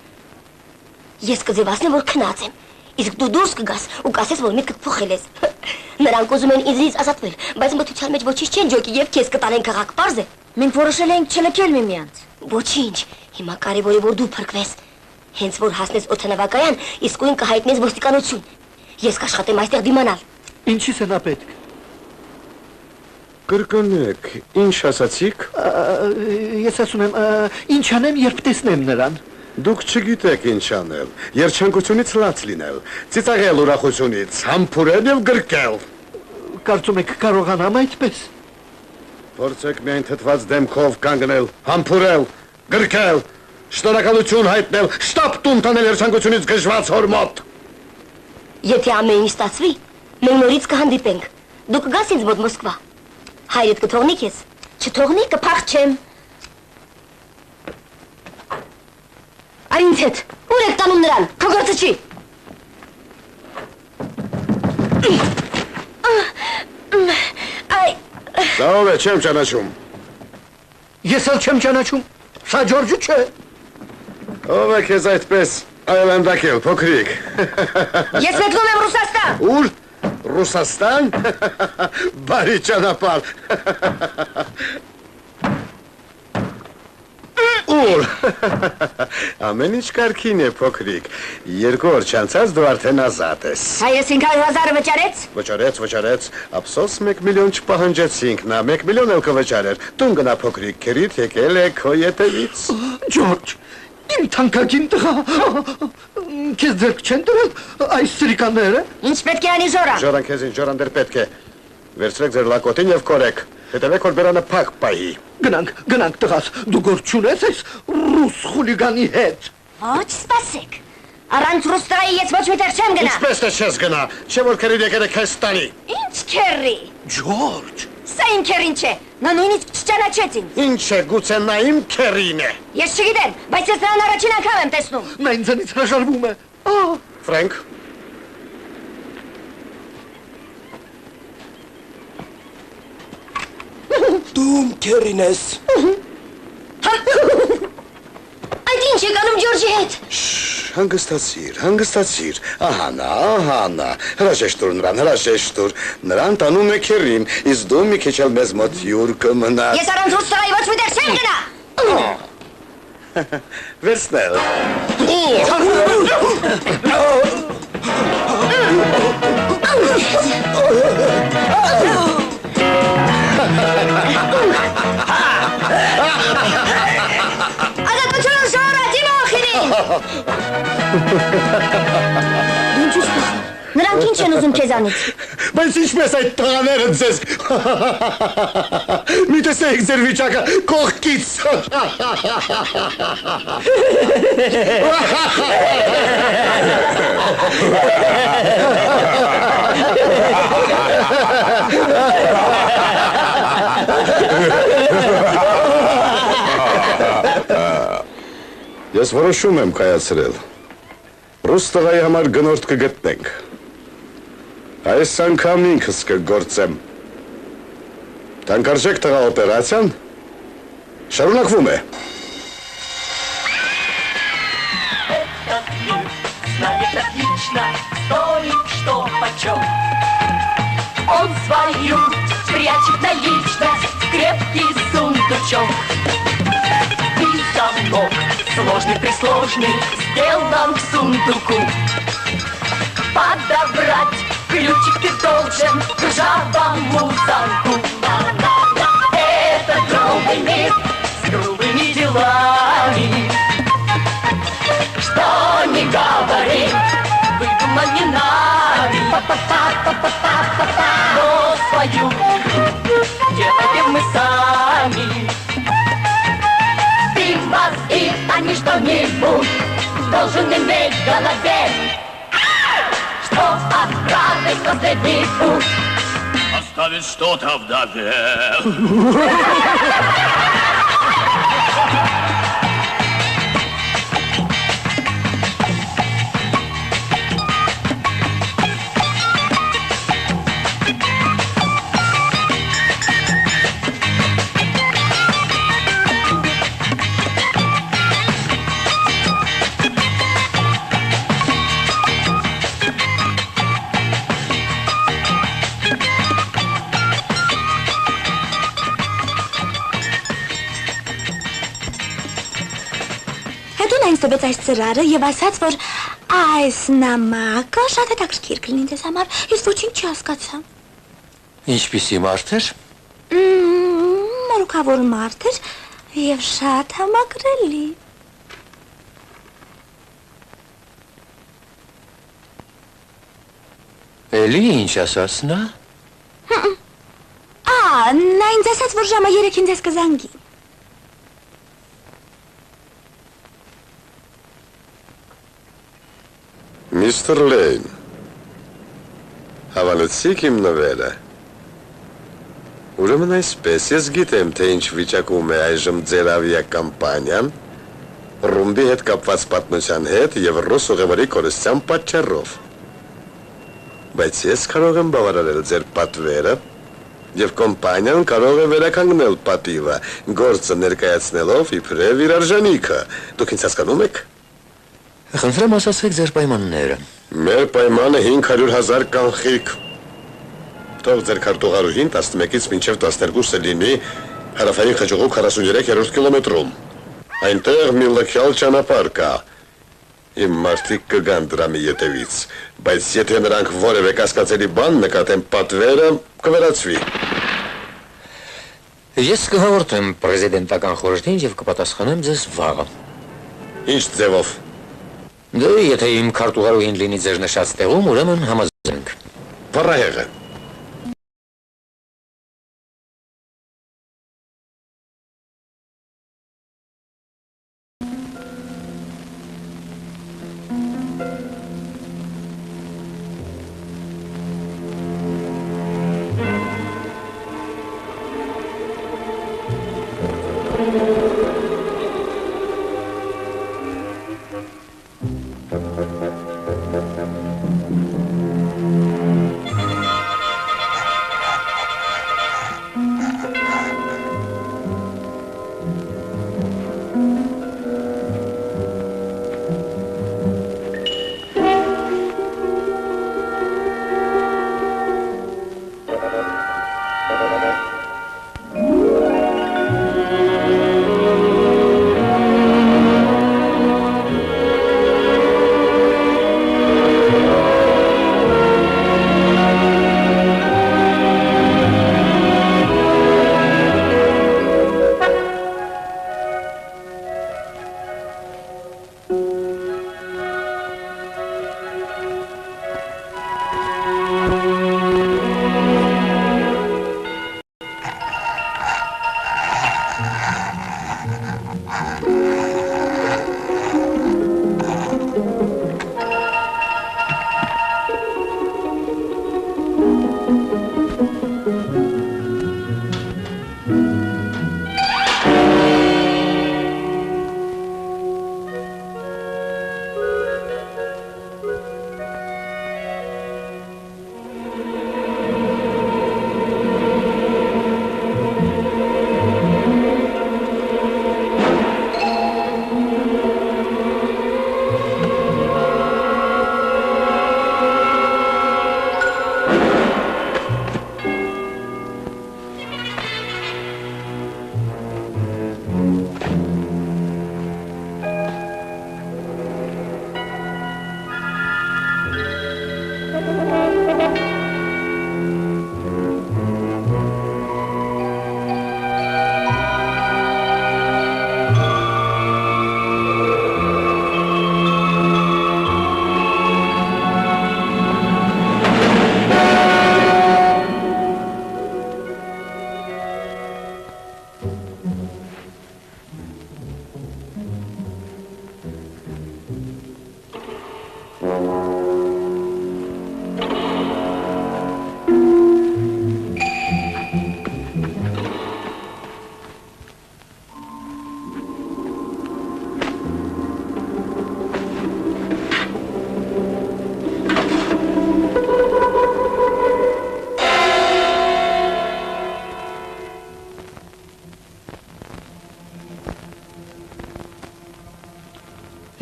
Speaker 7: Ես կձևացնեմ, որ քնած եմ, իսկ դու դուրս կգաս ու կասես, որ միտքդ փոխել ես։ Նրանք ուզում են ինձնից ազատվել, բայց մթության մեջ ոչինչ չեն ջոկի և քեզ կտանեն քաղաք, պարզ է։ Մենք որոշել ենք չլքել միմյանց։ Ոչինչ, հիմա կարևոր է, որ դու փրկվես։ Հենց որ հասնես օդանավակայան, իսկույն կհայտնես ոստիկանություն։ Ես կաշխատեմ այստեղ դիմանալ։
Speaker 6: Ինչի՞ս է նա պետք։
Speaker 4: Կրկնեք, ինչ ասացիք։
Speaker 6: Ես ասում եմ, ինչ անեմ, երբ տեսնեմ նրան։
Speaker 4: Դուք չգիտեք ինչ անել, երջանկությունից լաց լինել, ծիծաղել ուրախությունից, համբուրել և գրկել։
Speaker 6: Կարծում եք կարողանամ այդպես։
Speaker 4: Փորձեք միայն թթված դեմքով կանգնել, համբուրել, գրկել, շնորհակալություն հայտնել, շտապ տուն տանել երջանկությունից գժված հոր մոտ։
Speaker 7: Եթե ամեն ինչ ստացվի, մենք նորից կհանդիպենք։ Դու կգաս ինձ մոտ Մոսկվա։ Հայրդ կթողնի քեզ, չթողնի կփախչեմ։ Այ ինձ հետ, ուր եք տանում նրան, քո գործը չի։
Speaker 4: Դա ով է, չեմ ճանաչում։
Speaker 6: Ես էլ չեմ ճանաչում, սա Ջորջը չէ։
Speaker 4: Ով է քեզ այդպես այլանդակել, փոքրիկ։
Speaker 7: Ես մեկնում եմ Ռուսաստան։
Speaker 4: Ուր, Ռուսաստան, բարի ճանապարհ։ Ուր։ Ամեն ինչ կարգին է, փոքրիկ։ 2 օր չանցած դու արդեն ազատ ես։
Speaker 7: Հայես 500,000 վճարեց։
Speaker 4: Վճարեց։ Ափսոս 1 միլիոն չպահանջեցինք, նա 1 միլիոն էլ կվճարեր։ Տուն գնա փոքրիկ, քերիդ եկել է քո ետևից։
Speaker 6: Ջորջ, իմ թանկագին տղա, քեզ ձեռք չեն դրել այս սրիկաները։
Speaker 7: Ինչ պետք է անի Ժորան։
Speaker 4: Ժորան քեզ ինչ Ժորան դեր պետք է։ Վերցրեք ձեր լակոտին եւ կորեք։ Հետևեք որ բերանը փակ պահի։
Speaker 6: Գնանք տղաս, դու գործ չունես այս ռուս խուլիգանի հետ։
Speaker 7: Ոչ, սպասեք։ Առանց ռուս տղայի ես ոչ միտեղ չեմ գնա։
Speaker 4: Ինչպես է չես գնա, չէ որ քերիդ եկել է քեզ տանի։
Speaker 7: Ինչ քերի։
Speaker 6: Ջորջ։
Speaker 7: Սա իմ քերին չէ, նա նույնիսկ չճանաչեց ինձ։
Speaker 4: Ինչ է, գուցե նա իմ քերին է։
Speaker 7: Ես չգիտեմ, բայց ես նրան առաջին անգամ եմ տեսնում։
Speaker 6: Նա ինձանից հրաժարվում է։
Speaker 4: Ֆրենկ։
Speaker 9: Դու քերին ես։
Speaker 7: Այդ ինչ է կանում Ջորջի հետ։
Speaker 4: Հանգստացիր, ահա նա, հրաժեշտ տուր նրան տանում է քերին, իսկ դու մի քիչ էլ մեզ մոտ յուր կմնաս։
Speaker 7: Ես առանց ռուս տղայի ոչ միտեղ չեմ գնա։
Speaker 4: Վերցնել։
Speaker 7: Ազատություն Ժորա, Տիմոխինին։ Ինչ ուզում։ Նրանք ինչ են ուզում քեզանից։
Speaker 4: Բայց ինչպես այդ տղաները ձեզ։ Մի տեսեք ձեր վիճակը կողքից։ Ես որոշում եմ կայացրել։ Ռուս տղայի համար գնորդ կգտնենք։ Այս անգամ ինքս կգործեմ։ Թանկարժեք տղա օպերացիան շարունակվում է։
Speaker 5: Знает отлично, кто и что почем. Он свою прячет наличность в крепкий сундучок. И замок сложный-пресложный сделан к сундуку. Подобрать ключик ты должен к ржавому замку. Это грубый мир с грубыми делами. Что не говори, выдумали нами. Но свою делаем мы сами. Ты мозги, они что-нибудь должен иметь в голове. Что отправить последний путь.
Speaker 10: Оставить что-то вдове.
Speaker 2: Տվեց այս ծրարը եւ ասաց, որ այս նամակը շատ հետաքրքիր կլինի դες համար, ես ոչինչ չհասկացա։
Speaker 13: Ինչպիսի մարդ էր։
Speaker 2: Մորուքավոր մարդ էր եւ շատ համակրելի։
Speaker 13: Էլի ինչ ասաց նա։
Speaker 2: Նա ինձ ասաց, որ ժամը 3-ին ձեզ կզանգի։
Speaker 4: Միստր Լեյն, հավալեցիք իմ նվերը։ Ուրեմն այսպես, ես գիտեմ, թե ինչ վիճակում է այժմ ձեր ավիակամպանիան, ռումբի հետ կապված պատմության հետ և ռուս ուղևորի կորստյան պատճառով։ Բայց ես կարող եմ բավարարել ձեր պատվերը և կոմպանիան կարող է վերականգնել պատիվը, գործը ներկայացնելով իբրև իր արժանիքը։ Դուք ինձ հասկանում եք։
Speaker 13: Խնդրեմ ասացեք ձեր պայմանները։
Speaker 4: Մեր պայմանը 500,000 կանխիկ։ Թող ձեր քարտուղարուհին 11-ից մինչև 12 լինի հարավային խճուղու 43-րդ կիլոմետրում։ Այնտեղ մի լքյալ ճանապարհ կա։ Իմ մարդիկ կգան դրա մի ետևից, բայց եթե նրանք որևէ կասկածելի բան նկատեն պատվերը, կվերացվի։
Speaker 15: Ես կհաղորդեմ պրեզիդենտական խորհրդին եւ կպատասխանեմ ձեզ վաղը։
Speaker 4: Ինչ ձևով։
Speaker 15: Դե եթե իմ քարտուղարուհին լինի ձեր նշած տեղում, ուրեմն համաձայնենք։
Speaker 4: Փառահեղը։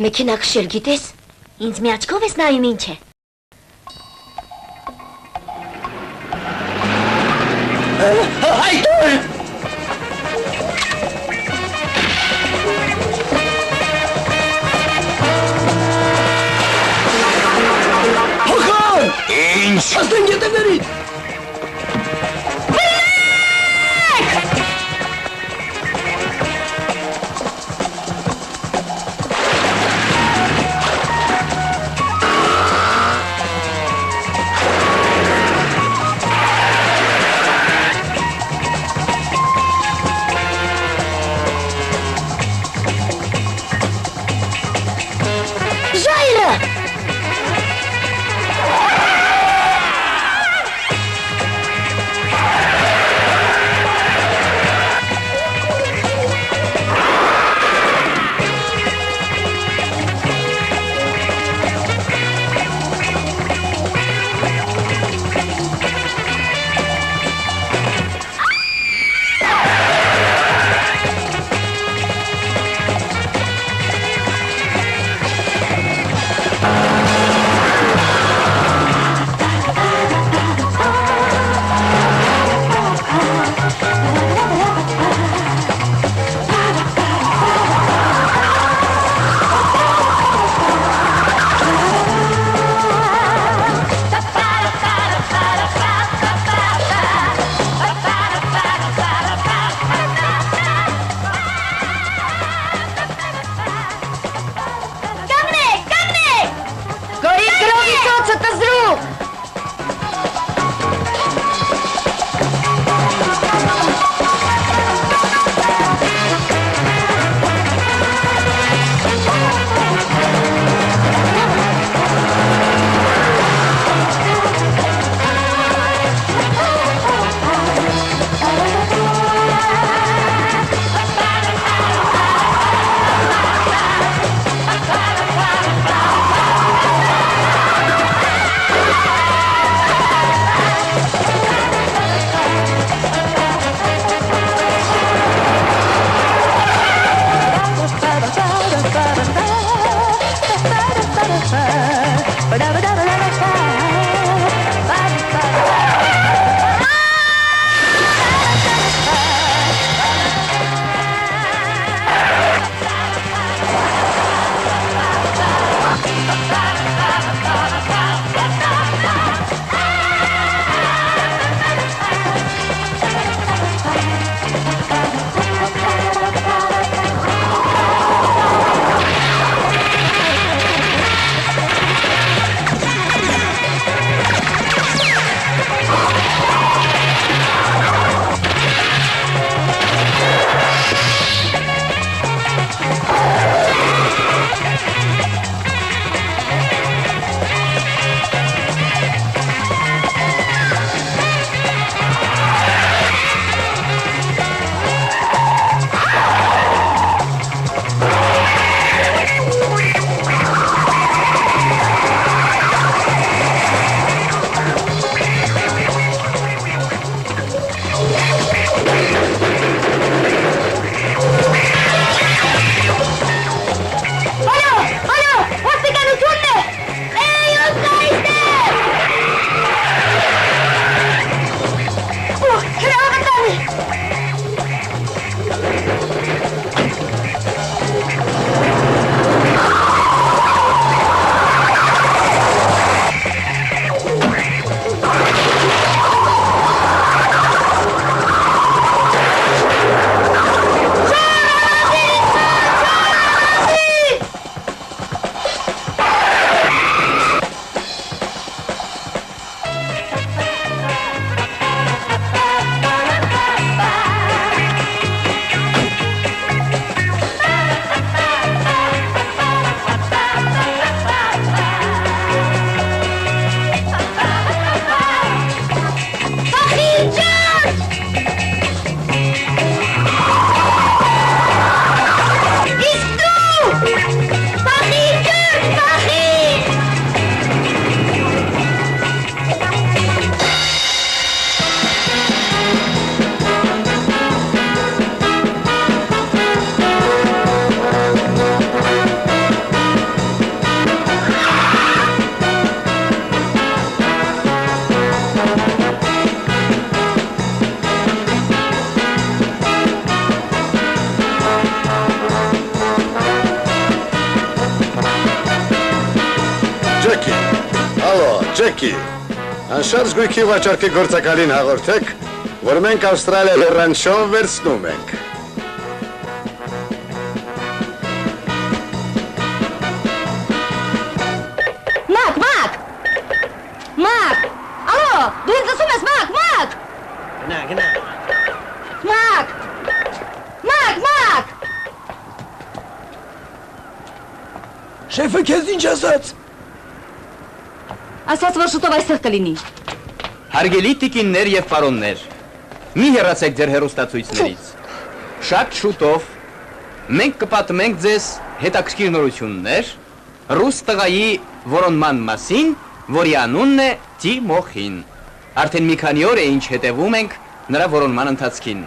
Speaker 7: Մեքենա քշել գիտես, ինձ մի աչքով ես նայում ինչ է։
Speaker 6: Հայտո՛ր։ Հոխան։
Speaker 10: Ինչ։
Speaker 6: Աստեն գետևերի։
Speaker 4: Ջեկի, անշարժ գույքի վաճառքի գործակալին հաղորդեք, որ մենք Ավստրալիա ռանչով վերցնում ենք։
Speaker 7: Մակ, ալո, դու ինձ ասում ես Մակ,
Speaker 8: Գնա։
Speaker 7: Մակ,
Speaker 9: Շեֆը քեզ ինչ ասաց։
Speaker 1: Ասաց, որ շուտով այստեղ կլինի։
Speaker 3: Հարգելի տիկիններ եւ պարոններ, մի հեռացեք ձեր հեռուստացույցներից։ Շատ շուտով մենք կպատմենք ձեզ հետաքրքիր նորություններ ռուս տղայի որոնման մասին, որի անունն է Տիմոխին։ Արդեն մի քանի օր է ինչ հետևում ենք նրա որոնման ընթացքին։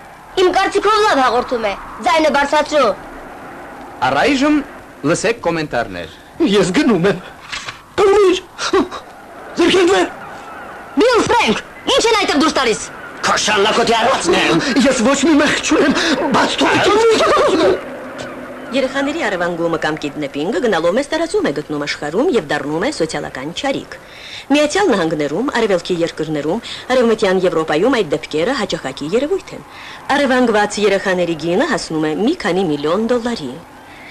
Speaker 7: Իմ կարծիքով լավ հաղորդում է, ձայնը բարձրացրու։
Speaker 3: Առայժմ լսեք կոմենտարներ։
Speaker 6: Ես գնում եմ։ Տուր։ Ձերքին վեր։
Speaker 7: Բիլ Ֆրենք, ինչ են այդտեղ դուրս տալիս։
Speaker 8: Քաշանլակոտ yarացն եմ։
Speaker 6: Ես ոչ մի մեղ չունեմ, բաց թող։
Speaker 16: Երեխաների առևանգումը կամ կիդնեպինգը գնալով մեծ տարածում է գտնում աշխարհում եւ դառնում է սոցիալական չարիք։ Միացյալ Նահանգներում, արևելքի երկրներում, արևմտյան Եվրոպայում այդ դեպքերը հաճախակի երևույթ են։ Առևանգված երեխաների գինը հասնում է մի քանի միլիոն դոլարի։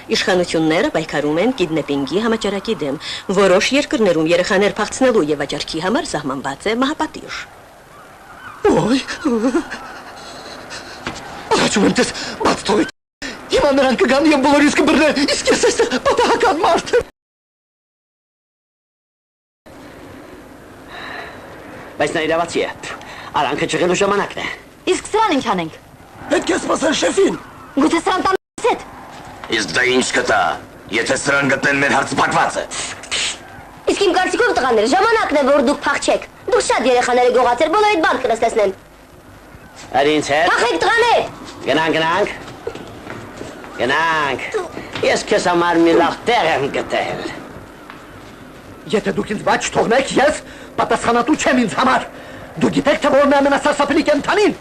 Speaker 16: Իշխանությունները պայքարում են կիդնեպինգի համաճարակի դեմ։ Որոշ երկրներում երեխաներ փախցնելու եւ վաճառքի համար սահմանված է մահապատիժ։
Speaker 6: Ոյ։ Ահաճում եմ տես, բաց թողի։ Հիմա նրանք կգան եւ բոլորիս կբռնեն, իսկ ես այստեղ պատահական մարդ եմ։
Speaker 8: Բայց նա իրավացի է։ Արանքը ճղելու ժամանակն է։
Speaker 1: Իսկ սրան ինչ անենք։
Speaker 9: Պետք է սպասել շեֆին։
Speaker 1: Գուցե սրան տանես հետ։
Speaker 10: Իսկ դա ինչ կտա, եթե սրան գտնեն մեր հարցը փակված է։
Speaker 7: Իսկ իմ կարծիքով տղաներ, ժամանակն է, որ դուք փախչեք։ Դուք շատ երեխաներ եք գողացել, բոլորիդ բան կնստեցնեն։
Speaker 8: Արի ինձ հետ։
Speaker 7: Փախեք տղաներ։
Speaker 8: Գնանք։ Ես քեզ համար մի լավ տեղ եմ գտել։
Speaker 6: Եթե դուք ինձ բաց թողնեք, ես պատասխանատու չեմ ինձ համար։ Դու գիտեք, թե որն է ամենասարսափելի կենդանին։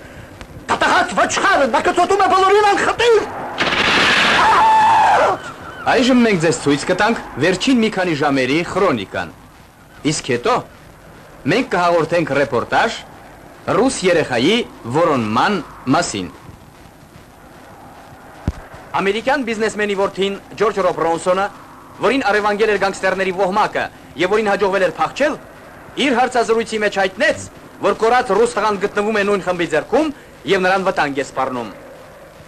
Speaker 6: Կատաղած ոչխարը, նա կծոտում է բոլորին անխտիր։
Speaker 3: Այժմ մենք ձեզ ցույց կտանք վերջին մի քանի ժամերի քրոնիկան։ Իսկ հետո մենք կհաղորդենք ռեպորտաժ ռուս երեխայի որոնման մասին։ Ամերիկյան բիզնեսմենի որդին Ջորջ Ռոբ Ռոնսոնը, որին առևանգել էր գանգստերների ոհմակը եւ որին հաջողվել էր փախչել, իր հարցազրույցի մեջ հայտնեց, որ կորած ռուս տղան գտնվում է նույն խմբի ձեռքում եւ նրան վտանգ է սպառնում։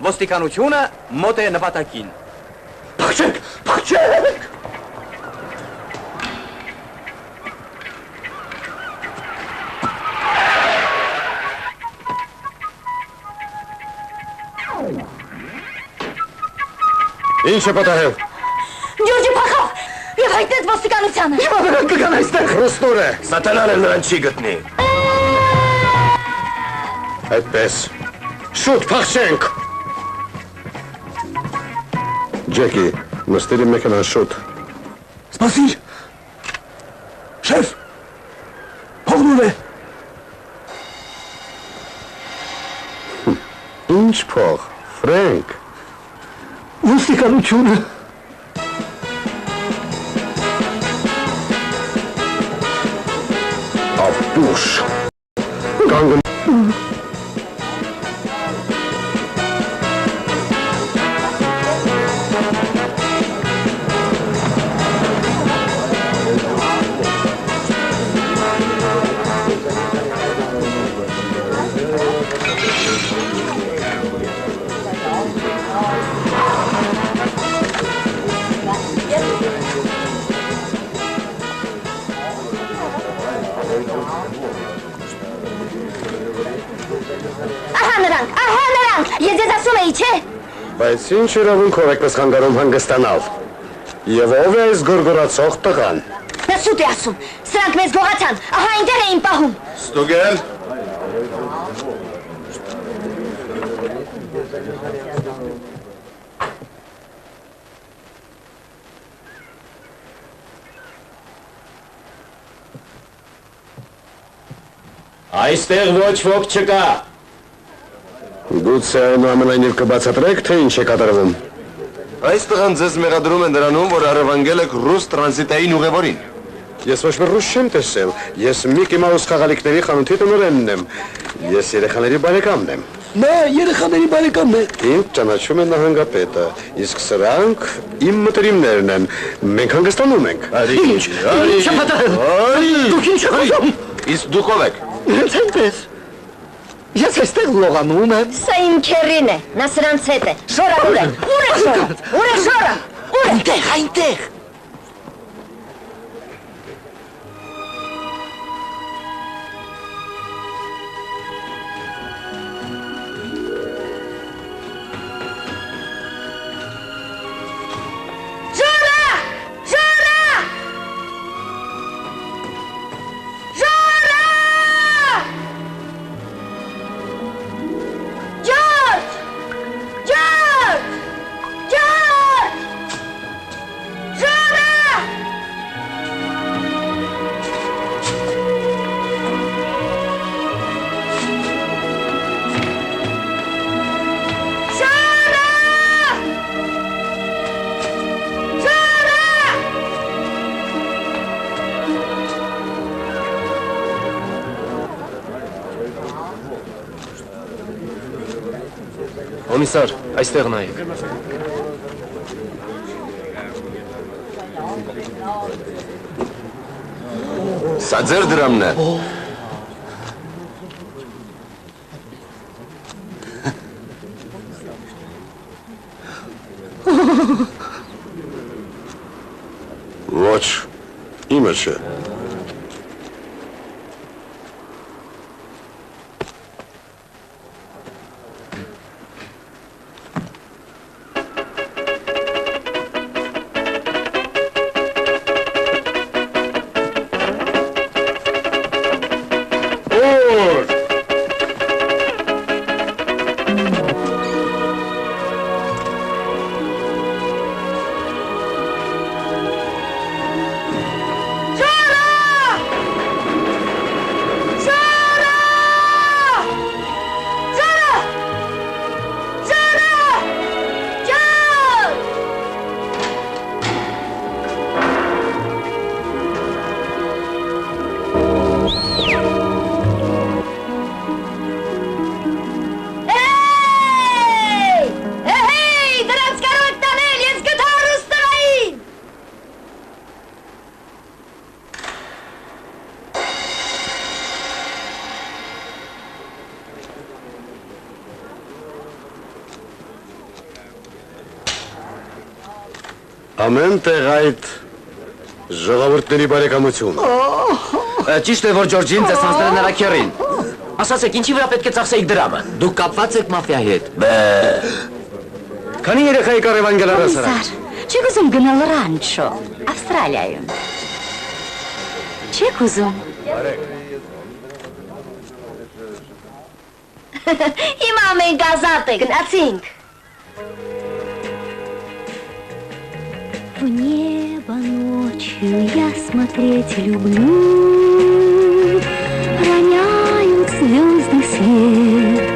Speaker 3: Ոստիկանությունը մոտ է նպատակին։
Speaker 6: Փախչեք։
Speaker 4: Ինչ է պատահել։
Speaker 7: Ջորջը փախավ եւ հայտնեց ոստիկանությանը։
Speaker 6: Հիմա նրանք կգան այստեղ։
Speaker 4: Ռուստուր է։
Speaker 10: Սատանան էլ նրան չի գտնի։
Speaker 4: Այդպես։ Շուտ փախչենք։ Ջեկի, նստիր իմ մեքենան շուտ։
Speaker 9: Սպասիր։ Շեֆ։ Փողնում է։
Speaker 4: Ինչ փող, Ֆրենկ։
Speaker 6: Ոստիկանությունը։
Speaker 4: Ապուշ։ Կանգն։
Speaker 7: Ահա նրանք, ես ձեզ ասում էի, չէ։
Speaker 4: Բայց ինչ իրավունքով եք խանգարում հանգստանալ։ Եվ ով է այս գորգորացող տղան։
Speaker 7: Նա սուտ է ասում, սրանք մեզ գողացան, ահա այնտեղ էին պահում։
Speaker 4: Ստուգել։
Speaker 12: Այստեղ ոչ ոք չկա։
Speaker 4: Գուցե այնուամենայնիվ կբացատրեք, թե ինչ է կատարվում։
Speaker 9: Այս տղան ձեզ մեղադրում է նրանում, որ առևանգել եք ռուս տրանզիտային ուղևորին։
Speaker 4: Ես ոչ մի ռուս չեմ տեսել, Ես Միկի Մաուս խաղալիքների խանութի տնօրենն եմ։ Ես երեխաների բարեկամն եմ։
Speaker 9: Նա երեխաների բարեկամն է։
Speaker 4: Ինձ ճանաչում է նահանգապետը, իսկ սրանք իմ մտերիմներն են։ Մենք հանգստանում ենք։
Speaker 12: Արի,
Speaker 6: Դուք ինչ եք ուզում։
Speaker 12: Իսկ դուք ով եք։
Speaker 6: Հենց այնպես։ Ես այստեղ լողանում եմ։
Speaker 7: Սա իմ քերին է, նա սրանց հետ է։ Շորա, ուր է։ Ուր է շորա։ Ուր է շորա։ Ուր է։
Speaker 6: Այնտեղ։
Speaker 12: Կոմիսար, այստեղ նայեք։
Speaker 10: Սա ձեր դրամն է։
Speaker 4: Ոչ, իմը չէ։ Ամեն տեղ այդ ժողովուրդների բարեկամություն։
Speaker 13: Ճիշտ է, որ Ջորջին ձեզ հանձնել նրա քերին։ Ասացեք, ինչի վրա պետք է ծախսեիք դրամը։ Դուք կապված եք մաֆիայի հետ։
Speaker 4: Քանի երեխայի կարևան գնալ հասարակ։
Speaker 1: Կոմիսար, չեք ուզում գնալ Ռանչո, Ավստրալիայում։ Չեք ուզում։
Speaker 7: Հիմա մենք ազատ ենք, գնացինք։
Speaker 17: В небо ночью я смотреть люблю, роняют звезды свет,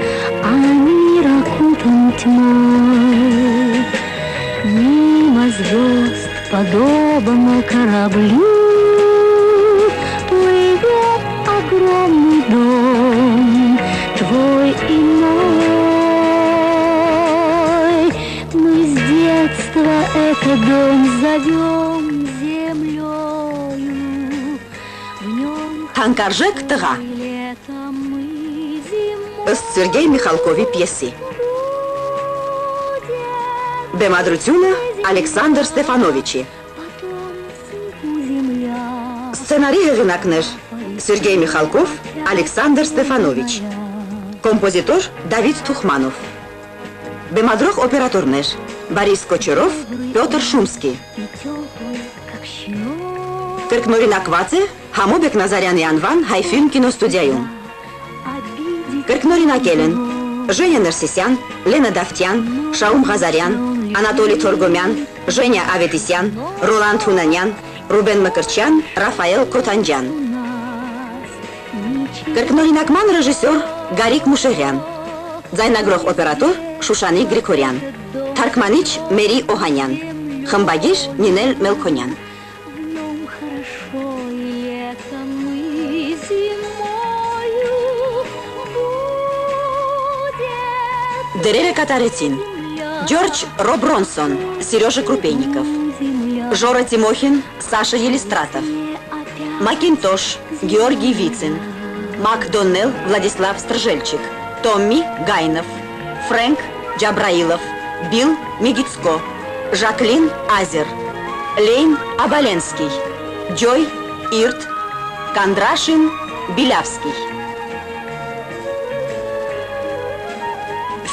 Speaker 17: а мир окутан тьмой. Мимо звезд, подобно кораблю, плывет огромный дом, твой и мой. Мы с детства этот дом зовем землею. В нем
Speaker 16: Թանկարժեք տղա
Speaker 17: летом мы зимой.
Speaker 16: ըստ Սերգեյ Միխալկովի պիեսի։ Բեմադրությունը Ալեքսանդր Ստեփանովիչի։ Սցենարի հեղինակներ Սերգեյ Միխալկով, Ալեքսանդր Ստեփանովիչ։ Կոմպոզիտոր Դավիթ Թուխմանով։ Բեմադրող օպերատորներ Բարիս Կոչերով, Պյոտր Շումսկի։ Կրկնօրինակված է Համո Բեկնազարյանի անվան Հայֆիլմ կինոստուդիայում։ Կրկնօրինակել են Ժենյա Ներսիսյան, Լենա Դավթյան, Շաում Ղազարյան, Անատոլի Թորգոմյան, Ժենյա Ավետիսյան, Ռոլանդ Հունանյան, Ռուբեն Մկրտչյան, Ռաֆայել Կոթանջյան։ Կրկնօրինակման ռեժիսոր Գարիկ Մուշեղյան։ Ձայնագրող օպերատոր Շուշանի Գրիգորյան։ Թարգմանիչ Մերի Օհանյան։ Խմբագիր Նինել Մելքոնյան։
Speaker 17: Хорошо, и летом мы
Speaker 16: Дереве Катарецин. Джордж Робронсон, Сережа Крупейников. Жора Тимохин, Саша Елистратов. Макинтош, Георгий Вицин. Макдоннелл, Владислав Стржельчик. Томми Гайнов. Фрэнк Джабраилов. Билл Мигицко. Жаклин Азер. Лейн Абаленский. Джой Ирт. Кондрашин Белявский.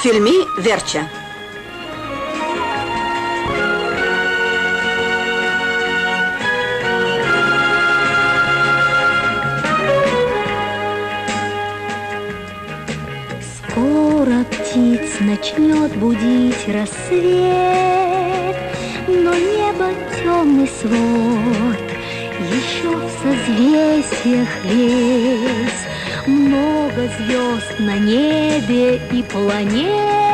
Speaker 16: Фильми Верча.
Speaker 17: Скоро птиц начнет будить рассвет, но небо темный свод, еще в созвездиях весь, много звезд на небе и планет.